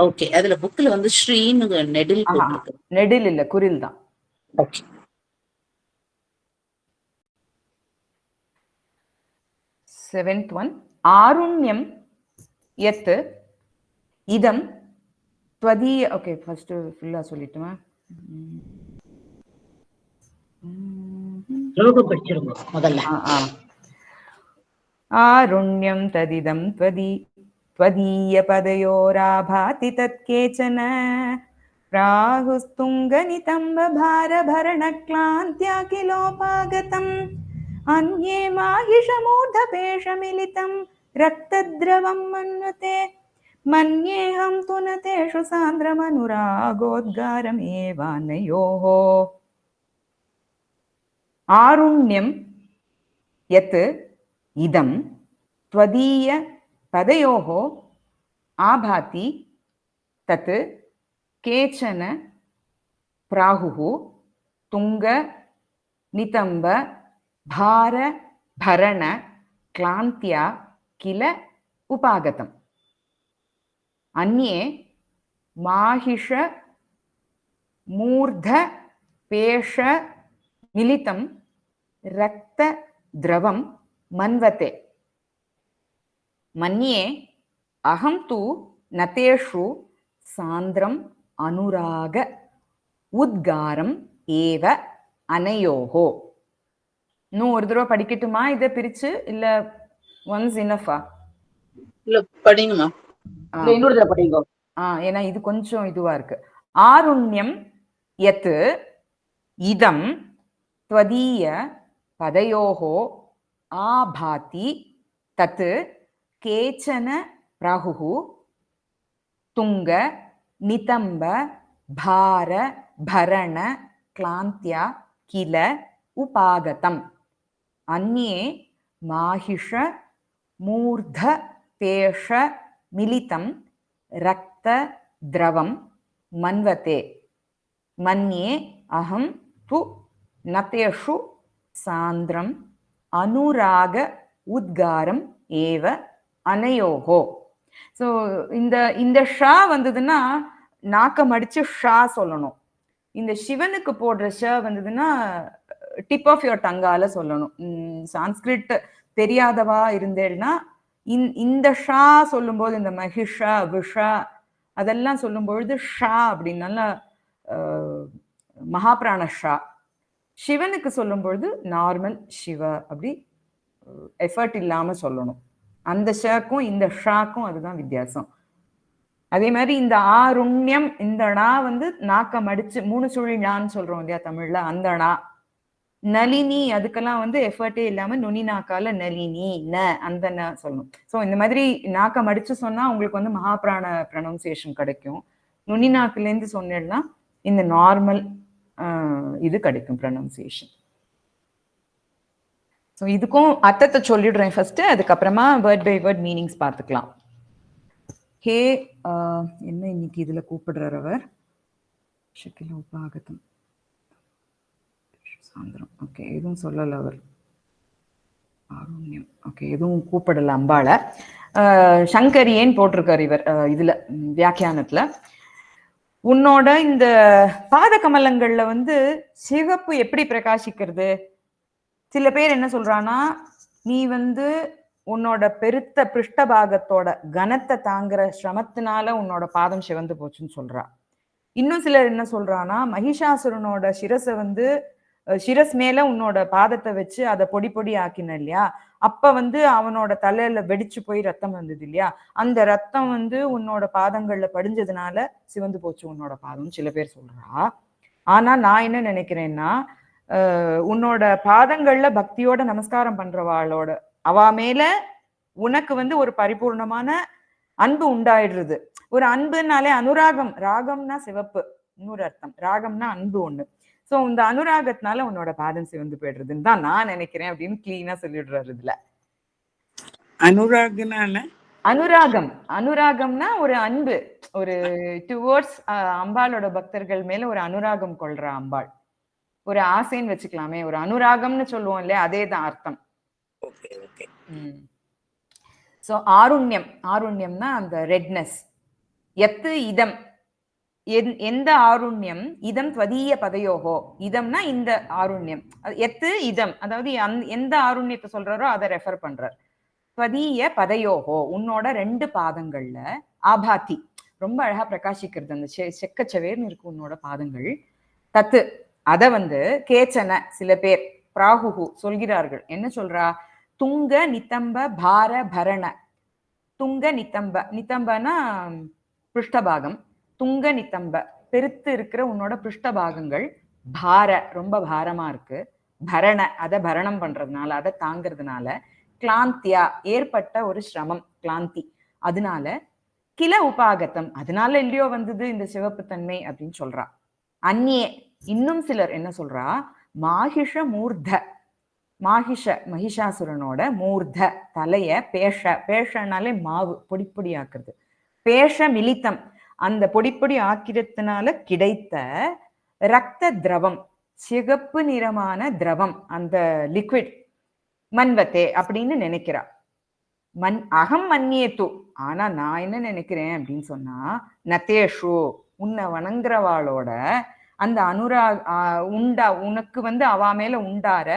ஓகே, அதுல புக்ல ஸ்ரீன்னு நெடில் போட்டுருக்கு. நெடில் இல்ல, குறில் தான். ஓகே. செவன்த் ஒன், ஆருண்யம் யத் இதம் த்வதீய. ஓகே, ஃபர்ஸ்ட் ஃபுல்லா சொல்லிட்டுமா? ஸ்லோகம் படிச்சிருக்கோம் முதல்ல. ஆருண்யம் ததிதம் त्वदीय पदयोराभाति तत्केचन राहुस्तुङ्गनितम्बभारभरणक्लान्त्या किलोपागतम् अन्ये माहिषमूर्धपेशमिलितं रक्तद्रवं मन्वते मन्येऽहं तु न तेषु सान्द्रमनुरागोद्गारमेवानयोः। आरुण्यं यत् इदं त्वदीय पदयोः आभाति तत् केचन प्राहुः तुंग नितंब भार भरण क्लान्त्या किल उपागतम् अन्ये माहिष मूर्ध पेश मिलितं रक्त द्रवं मन्वते मन्ये अहं तु नतेषु सान्द्रम अनुराग उद्गारम एव अनयोहो। இன்னும் ஒரு தடவை படிக்கட்டுமா? இதை பிரிச்சு இல்ல ஒன்ஸ் இனஃபா? இல்ல படிங்கம்மா. இன்னொரு தடவை படிங்க. ஏன்னா இது கொஞ்சம் இதுவா இருக்கு. ஆருண்யம் யத் இதம் त्वदीय पदयोः आभाति तत् केचन प्राहुः तुंग नितंब भार भरण क्लान्त्या किल उपागतम् अन्ये माहिष मूर्ध पेश मिलितं रक्त द्रवं मन्वते मन्ये अहं तु नतेषु सान्द्रम अनुराग उद्गारम एव अनयोहो। ஸோ இந்த ஷா வந்ததுன்னா நாக்க மடிச்சு ஷா சொல்லணும். இந்த சிவனுக்கு போடுற ஷ வந்ததுன்னா டிப் ஆஃப் யுவர் டங்கால சொல்லணும். சான்ஸ்கிரிட் தெரியாதவா இருந்தேன்னா இந்த ஷா சொல்லும்போது இந்த மகிஷா விஷா அதெல்லாம் சொல்லும் பொழுது ஷா அப்படின்னு நல்லா மகாபிராண ஷா. சிவனுக்கு சொல்லும் பொழுது நார்மல் சிவ அப்படி எஃபர்ட் இல்லாம சொல்லணும். அந்த ஷாக்கும் இந்த ஷாக்கும் அதுதான் வித்தியாசம். அதே மாதிரி இந்த ஆருண்யம் இந்த ணா வந்து நாக்க மடிச்சு 3 சுழி ஞான்னு சொல்றோம் இல்லையா தமிழ்ல, அந்த ணா. நளினி அதுக்கெல்லாம் வந்து எஃபர்ட்டே இல்லாம நுனி நாக்கால நளினி ந அந்த ந சொல்லணும். ஸோ இந்த மாதிரி நாக்க மடிச்சு சொன்னா உங்களுக்கு வந்து மகாபிராண ப்ரொனவுன்சியேஷன் கிடைக்கும். நுனி நாக்குல இருந்து சொன்னேன்னா இந்த நார்மல் இது கிடைக்கும் ப்ரொனவுன்சியேஷன். ஸோ இதுக்கும் அர்த்தத்தை சொல்லிடுறேன் ஃபர்ஸ்ட், அதுக்கப்புறமா வேர்ட் பை வேர்ட் மீனிங்ஸ் பார்த்துக்கலாம். ஹே என்ன இன்னைக்கு இதுல கூப்பிடுறார் அவர்? ஷக்கில உபாகதம் சாந்திரம். ஓகே, எதுவும் சொல்லல அவர். ஆருண்யம் ஓகே, எதுவும் கூப்பிடல அம்பாள. சங்கர் ஏன் போட்டிருக்காரு இவர் இதுல வியாக்கியானத்துல, உன்னோட இந்த பாத கமலங்கள்ல வந்து சிவப்பு எப்படி பிரகாசிக்கிறது? சில பேர் என்ன சொல்றானா, நீ வந்து உன்னோட பெருத்த பிருஷ்டபாகத்தோட கனத்தை தாங்குற சிரமத்தினால உன்னோட பாதம் சிவந்து போச்சுன்னு சொல்றா. இன்னும் சிலர் என்ன சொல்றானா, மகிஷாசுரனோட சிரசை வந்து சிரஸ் மேல உன்னோட பாதத்தை வச்சு அதை பொடி பொடி ஆக்கின இல்லையா, அப்ப வந்து அவனோட தலையில வெடிச்சு போய் ரத்தம் வந்தது இல்லையா, அந்த ரத்தம் வந்து உன்னோட பாதங்கள்ல படிஞ்சதுனால சிவந்து போச்சு உன்னோட பாதம் சில பேர் சொல்றா. ஆனா நான் என்ன நினைக்கிறேன்னா, உன்னோட பாதங்கள்ல பக்தியோட நமஸ்காரம் பண்றவாளோட அவா மேல உனக்கு வந்து ஒரு பரிபூர்ணமான அன்பு உண்டாயிடுறது. ஒரு அன்புனாலே அனுராகம், ராகம்னா சிவப்பு இன்னொரு அர்த்தம், ராகம்னா அன்பு ஒண்ணு. சோ இந்த அனுராகத்தினால உன்னோட பாதம் சிவந்து போயிடுறதுன்னு தான் நான் நினைக்கிறேன் அப்படின்னு கிளீனா சொல்லிடுறாரு இதுல. அனுராகம், அனுராகம்னா ஒரு அன்பு, ஒரு டுவர்ட்ஸ் அம்பாளோட பக்தர்கள் மேல ஒரு அனுராகம் கொள்ற அம்பாள், ஒரு ஆசைன்னு வச்சுக்கலாமே, ஒரு அனுராகம்னு சொல்லுவோம் இல்லையா, அதே தான் அர்த்தம். சோ ஆருண்யம், ஆருண்யம்னா அந்த ரெட்னஸ். எத்து இதம், எந்த ஆருண்யம், இதம் त्वदीय பதயோகோ, இதம்னா இந்த ஆருண்யம், எத்து இதம் அதாவது எந்த ஆருண்யத்தை சொல்றாரோ அதை ரெஃபர் பண்றார். त्वदीय பதயோகோ உன்னோட 2 பாதங்கள்ல ஆபாதி ரொம்ப அழகா பிரகாசிக்கிறது, அந்த செக்கச்சவேர்னு இருக்கு உன்னோட பாதங்கள். தத்து அத வந்து கேச்சன சில பேர் பிராகுஹு சொல்கிறார்கள். என்ன சொல்றா? துங்க நித்தம்ப பார பரண. துங்க நித்தம்ப, நித்தம்பனா பிருஷ்டபாகம். துங்க நித்தம்ப பெருத்து இருக்கிற உன்னோட பிருஷ்டபாகங்கள் பார ரொம்ப பாரமா இருக்கு. பரண அதை பரணம் பண்றதுனால, அதை தாங்கிறதுனால, கிளாந்தியா ஏற்பட்ட ஒரு சிரமம், கிளாந்தி, அதனால கில உபாகத்தம், அதனால இல்லையோ வந்தது இந்த சிவப்பு தன்மை அப்படின்னு சொல்றா. அந்நியே இன்னும் சிலர் என்ன சொல்றா? மாஹிஷ மூர்த்த, மாஹிஷ மகிஷாசுரனோட மூர்த்த தலைய பேஷ, பேஷனாலே மாவு பொடிப்பொடி ஆக்குறது, பேஷ மிலித்தம் அந்த பொடிப்பொடி ஆக்கிறதுனால கிடைத்த ரத்த திரவம், சிகப்பு நிறமான திரவம், அந்த லிக்விட் மன்வத்தே அப்படின்னு நினைக்கிறா. அகம் மன்னியேத்து, ஆனா நான் என்ன நினைக்கிறேன் அப்படின்னு சொன்னா, நதேஷு உன்னை வணங்குறவாளோட அந்த உண்டா உனக்கு அவ மேல உண்டார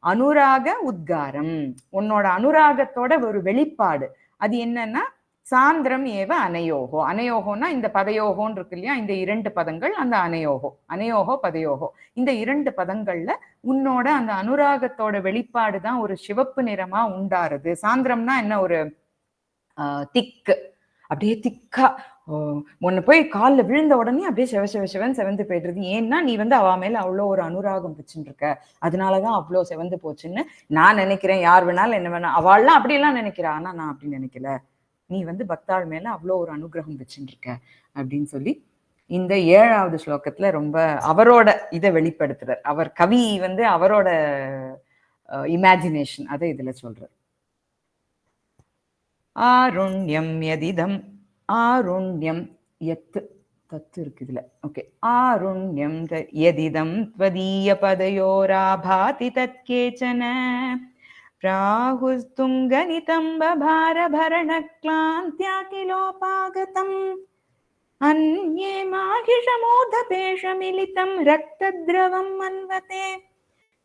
அனுராக உத்காரம், உன்னோட அனுராகத்தோட ஒரு வெளிப்பாடு. அது என்னன்னா சாந்திரம் ஏவ அனயோகோ. அனயோகோன்னா இந்த பதயோகோன்னு இருக்கு இல்லையா, இந்த 2 பதங்கள் அந்த அனயோகோ, அனயோகோ பதயோகோ, இந்த 2 பதங்கள்ல உன்னோட அந்த அனுராகத்தோட வெளிப்பாடு தான் ஒரு சிவப்பு நிறமா உண்டாருது. சாந்திரம்னா என்ன? ஒரு திக்கு, அப்படியே திக்கா உன்னை போய் காலில் விழுந்த உடனே அப்படியே சிவன் செவந்து போயிடுறது. ஏன்னா நீ அவ மேல அவ்வளோ ஒரு அனுராகம் வச்சுட்டு இருக்க, அதனாலதான் அவ்வளோ செவந்து போச்சுன்னு நான் நினைக்கிறேன். யார் வேணாலும் என்ன வேணா, அவள்லாம் அப்படியெல்லாம் நினைக்கிறா, ஆனா நான் அப்படி நினைக்கல. நீ பக்தாள் மேல அவ்வளோ ஒரு அனுகிரகம் வச்சுட்டு இருக்க அப்படின்னு சொல்லி இந்த 7வது ஸ்லோகத்துல ரொம்ப அவரோட இதை வெளிப்படுத்துறார். அவர் கவி அவரோட இமேஜினேஷன் அதை இதுல சொல்றார். ஆருண்யம் யதிதம், ஆருண்யம் எத்து தத்து இருக்கு இதுல. ஓகே, ஆருண்யம் யதிதம் த்வதீய பதயோராபாதி தத்கேச்சன பிராஹுஸ்துங்க நிதம்ப பார பரண க்ளாந்த்யா கிலோபாகதம் அன்யே மாகிஷமூர்தபேஷமிலிதம் ரக்தத்ரவம் மன்வதே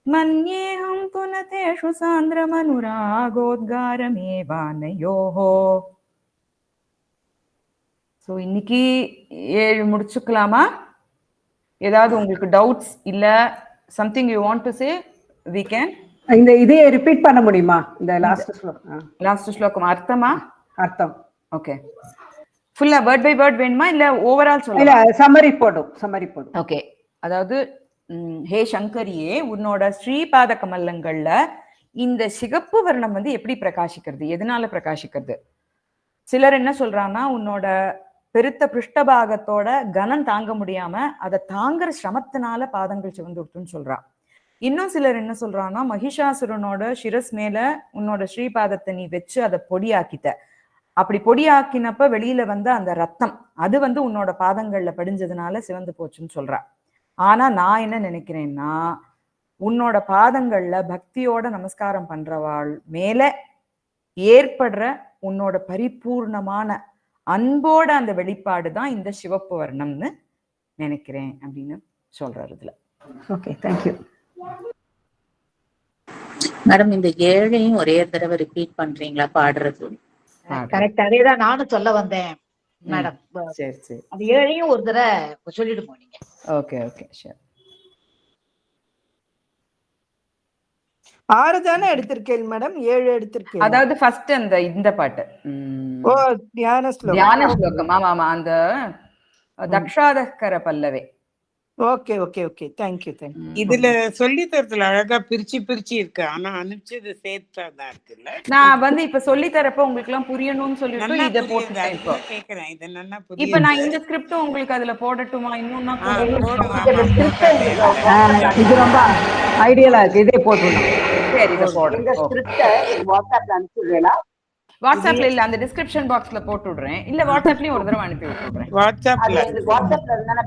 மன்யேஹம் புனதேஷு சாந்திரமனுராகோத்காரமேவானயோஹோ. ஸோ இன்னைக்கு 7 முடிச்சுக்கலாமா? ஏதாவது உங்களுக்கு டவுட்ஸ் இல்ல something you want to say we can. இந்த இதையே ரிப்பீட் பண்ண முடியுமா? இந்த லாஸ்ட் ஸ்லோகம் அர்த்தமா? அர்த்தம். ஓகே, ஃபுல்லா வேர்ட் பை வேர்ட் வேணுமா இல்ல ஓவரால் சொல்ல? இல்ல சம்மரி போடும். ஓகே, அதாவது ஹே சங்கரியே, உன்னோட ஸ்ரீபாத கமலங்கள்ல இந்த சிகப்பு வர்ணம் எப்படி பிரகாசிக்கிறது, எதனால பிரகாசிக்கிறது? சிலர் என்ன சொல்றாங்கன்னா, உன்னோட பெருத்த பிருஷ்டபாகத்தோட கனம் தாங்க முடியாம அதை தாங்குற சிரமத்தினால பாதங்கள் சிவந்துடுத்துன்னு சொல்றா. இன்னும் சிலர் என்ன சொல்றாங்கன்னா, மகிஷாசுரனோட சிரஸ் மேல உன்னோட ஸ்ரீபாதத்தை நீ வச்சு அதை பொடியாக்கிட்ட, அப்படி பொடியாக்கினப்ப வெளியில அந்த ரத்தம் அது உன்னோட பாதங்கள்ல படிஞ்சதுனால சிவந்து போச்சுன்னு சொல்றா. ஆனா நான் என்ன நினைக்கிறேன்னா, உன்னோட பாதங்கள்ல பக்தியோட நமஸ்காரம் பண்றவாள் மேல ஏற்படுற உன்னோட பரிபூர்ணமான அன்போட அந்த வெளிப்பாடு தான் இந்த சிவப்பு வர்ணம்னு நினைக்கிறேன் அப்படின்னு சொல்றாரு இதுல. Okay, thank you madam. இந்த 7ஐயும் ஒரே தடவை ரிப்பீட் பண்றீங்களா பாடுறது? கரெக்ட், அதேதான் நானும் சொல்ல வந்தேன் மேடம். சரி சரி, அது 7ஐயும் ஒரு தடவை சொல்லிட்டு போனீங்க. ஓகே ஓகே, சரி. 6 தானே எடுத்திருக்கேன் மேடம், 7 எடுத்திருக்கேன். அதாவது ஃபர்ஸ்ட் அந்த இந்த பாட்டு தியான ஸ்லோகம். ஆமா, அந்த தக்ஷாதகர பல்லவே. Okay okay okay, thank you. இதுல சொல்லி தரத்துல அழகா பிரிச்சு இருக்கு, ஆனா அனுப்பிச்சது சேர்த்தாதான் இருக்குல்ல. நான் இப்ப சொல்லி தரப்ப உங்களுக்கு எல்லாம் புரியணும்னு சொல்லிட்டு இத போட்டுட்டேன். இப்போ கேக்குறேன், இது நல்லா இப்ப நான் இந்த ஸ்கிரிப்ட் உங்களுக்கு அதுல போடட்டுமா? இன்னும் இது ரொம்ப ஐடியலா இருக்கு, இதே போட்டுடலாம். சரி, இதை போடுங்க. வாட்ஸ்அப்ல அனுப்பிச்சுடுறேன். வாட்ஸ்அப்ல இல்ல, அந்த டிஸ்கிரிப்ஷன் பாக்ஸ்ல போட்டு விடுறேன். இல்ல வாட்ஸ்அப்லயும் ஒரு தடவை அனுப்பி விட்டுறேன். வாட்ஸ்அப்ல இருந்தா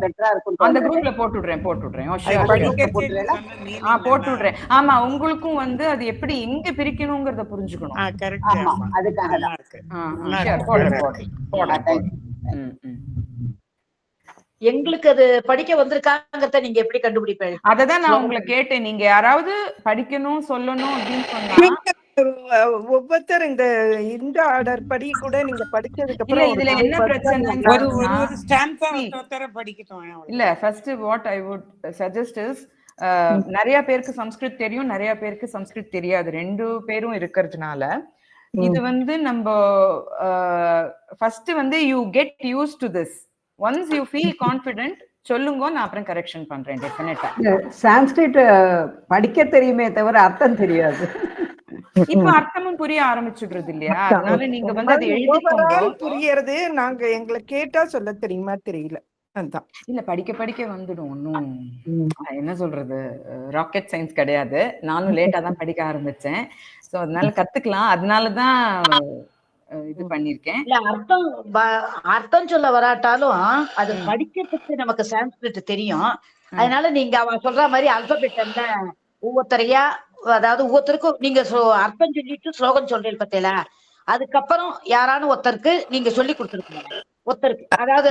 பெட்டரா இருக்கும். அந்த குரூப்ல போட்டு விடுறேன். போட்டு விடுறேன். ஆமா, உங்களுக்கும் அது எப்படி எங்க பிரிக்கணும்ங்கறத புரிஞ்சுக்கணும். அதுக்காக எங்களுக்கு அது படிக்க வந்திருக்காங்கிறத நீங்க எப்படி கண்டுபிடிப்பீங்க? அததான் நான் உங்களை கேட்டேன். நீங்க யாராவது படிக்கணும் சொல்லணும் அப்படின்னு சொன்னா ஒவ்வொருத்தர் இந்த ஆர்டர் படி கூட நீங்க படிச்சதுக்கு அப்புறம் இதுல என்ன பிரச்சனை ஒரு ஸ்டான்ஸா ஒருத்தர படிக்கட்டும். இல்ல, first what I would suggest is நிறைய பேருக்கு சம்ஸ்கிருத் தெரியும், நிறைய பேருக்கு சம்ஸ்கிருத் தெரியாது. 2 பேரும் இருக்கிறதுனால இது வந்து நம்ம ஃபர்ஸ்ட் வந்து you get used to this. Once you feel confident சொல்லுங்க, நான் அப்புறம் கரெக்ஷன் பண்றேன் டெஃபினட்டா. சான்ஸ்கிரிட் படிக்க தெரியுமே தவிர அர்த்தம் தெரியாது. இப்ப அர்த்தமும் புரிய ஆரம்பிச்சுக்கிறது இல்லையா? அதனால நீங்க வந்து அதை எழுதிக்கோங்க. புரியறது நாங்க எங்களை கேட்டா சொல்ல தெரியுமா தெரியல. அதான் இல்ல படிக்க படிக்க வந்துடும். ஒன்னும் என்ன சொல்றது, ராக்கெட் சயின்ஸ் கிடையாது. நானும் லேட்டா தான் படிக்க ஆரம்பிச்சேன். சோ அதனால கத்துக்கலாம். அதனாலதான் இது பண்ணிருக்கேன். இல்ல அர்த்தம் சொல்ல வராட்டாலும் அது படிக்கிறதுக்கு நமக்கு சான்ஸ்கிரிட் தெரியும். அதனால நீங்க அவ சொல்ற மாதிரி அல்பபெட் என்ன ஒவ்வொருத்தரையா, அதாவது ஒவ்வொருத்தருக்கும் நீங்க அர்த்தம் சொல்லிட்டு ஸ்லோகம் சொல்றீங்க பத்தியில, அதுக்கப்புறம் யாரானு ஒருத்தருக்கு நீங்க சொல்லி கொடுத்துருக்கீங்க. ஒருத்தருக்கு அதாவது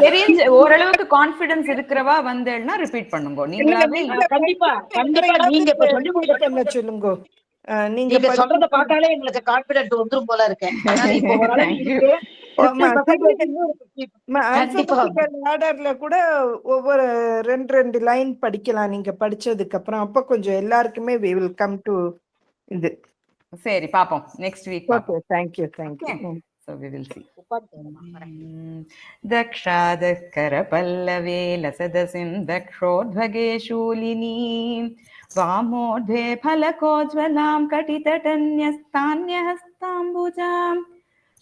தெரிஞ்ச ஓரளவுக்கு கான்ஃபிடன்ஸ் இருக்கிறவா வந்தேன்னா ரிப்பீட் பண்ணுங்க. நீங்களாவே கண்டிப்பா கண்டிப்பா நீங்க இப்ப சொல்லி கொடுக்க சொல்லுங்க. நீங்க சொல்றத பார்த்தாலே எங்களுக்கு கான்பிடென்ட் வந்துரும் போல இருக்கேன். ஆர்டர்ல கூட ஒவ்வொரு 2 லைன் படிக்கலாம் நீங்க படிச்சதுக்கு அப்புறம். அப்ப கொஞ்சம் எல்லாருக்குமே we will come to இது. சரி பாப்போம் next week. Okay, thank you. So we will see. दक्षादस्कर पल्लवे लसदसिं दक्षोध्वगे शूलिनी वामोर्ध्वे फलकोज्ज्वलां कटितटन्यस्तान्यहस्ताम्बुजां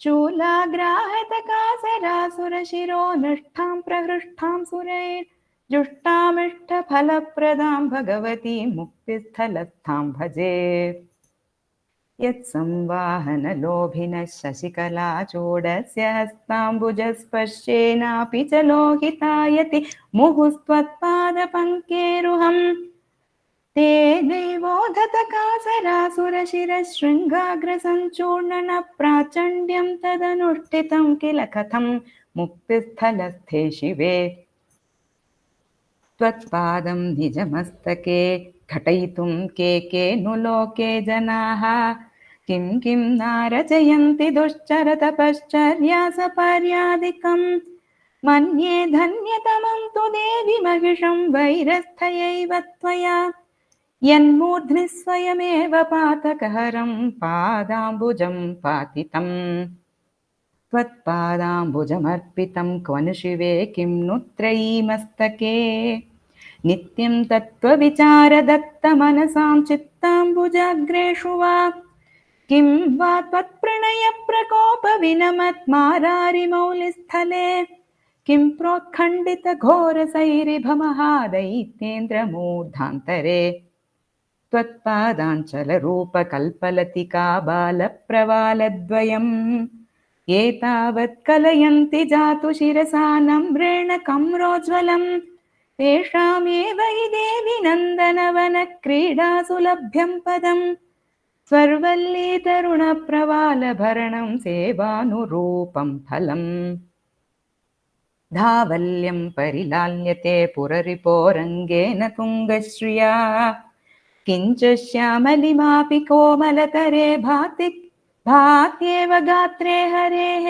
शूलाग्राहतकासरासुरशिरो नष्टां प्रहृष्टां सुरैर्जुष्टामिष्टफलप्रदां भगवतीं मुक्तिस्थलस्थां भजे। यत्संवाहनलोभिनः शशिकलाचूडस्य हस्ताम्बुजस्पर्शेनापि च लोहितायति मुहुस्त्वत्पादपङ्केरुहम् तेनैवोधतकासरासुरशिरशृङ्गाग्रसञ्चूर्णनप्राचण्ड्यं तदनुष्ठितं किल कथं मुक्तिस्थलस्थे शिवे। त्वत्पादं निजमस्तके घटयितुं के नु लोके जनाः किं किं नारचयन्ति दुश्चरतपश्चर्यासपर्यादिकम् मन्ये धन्यतमं तु देवि महिषं वैरस्थयैव त्वया यन्मूर्ध्नि स्वयमेव पातकहरं पादाम्बुजं पातितम्। त्वत्पादाम्बुजमर्पितं क्वनु शिवे किं नु त्रयीमस्तके नित्यं तत्त्वविचारदत्तमनसां चित्ताम्बुजाग्रेषु वा किं वा त्वत्प्रणयप्रकोपविनमत्मारारिमौलिस्थले किं प्रोत्खण्डितघोरसैरिभमहादैत्येन्द्रमूर्धान्तरे त्वत्पादाञ्चलरूपकल्पलतिका बालप्रवालद्वयम् एतावत् कलयन्ति जातु शिरसा नम्रेण कम्रोज्ज्वलम् तेषामेव हि देवि नन्दनवनक्रीडासु लभ्यं पदम् स्वर्वल्ली तरुणप्रवालभरणं सेवानुरूपं फलम्। धावल्यं परिलाल्यते पुररिपोरङ्गेन तुङ्गश्रिया किञ्च श्यामलिमापि कोमलतरे भात्येव गात्रे हरेः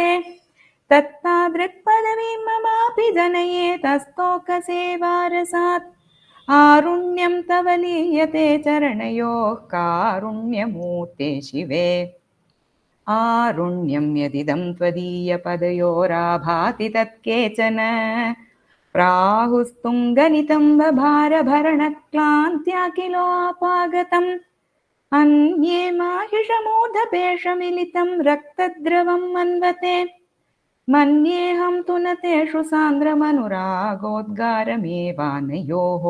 तत्तादृक्पदवीं ममापि जनयेतस्तोकसेवारसात् आरुण्यं तव लीयते चरणयोः कारुण्यमूर्ते शिवे। आरुण्यं यदिदं त्वदीयपदयोराभाति तत्केचन प्राहुस्तुङ्गनितम्बभारभरणक्लान्त्याखिलोपागतम् अन्ये माहिषमूर्धपेशमिलितं रक्तद्रवं मन्वते मन्येऽहं तु न तेषु सान्द्रमनुरागोद्गारमेवानयोः।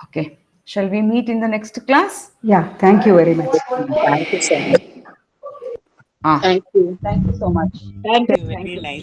Okay, shall we meet in the next class? Yeah, thank you very much. Thank you so much. Thank you so much. Thank you. Very nice.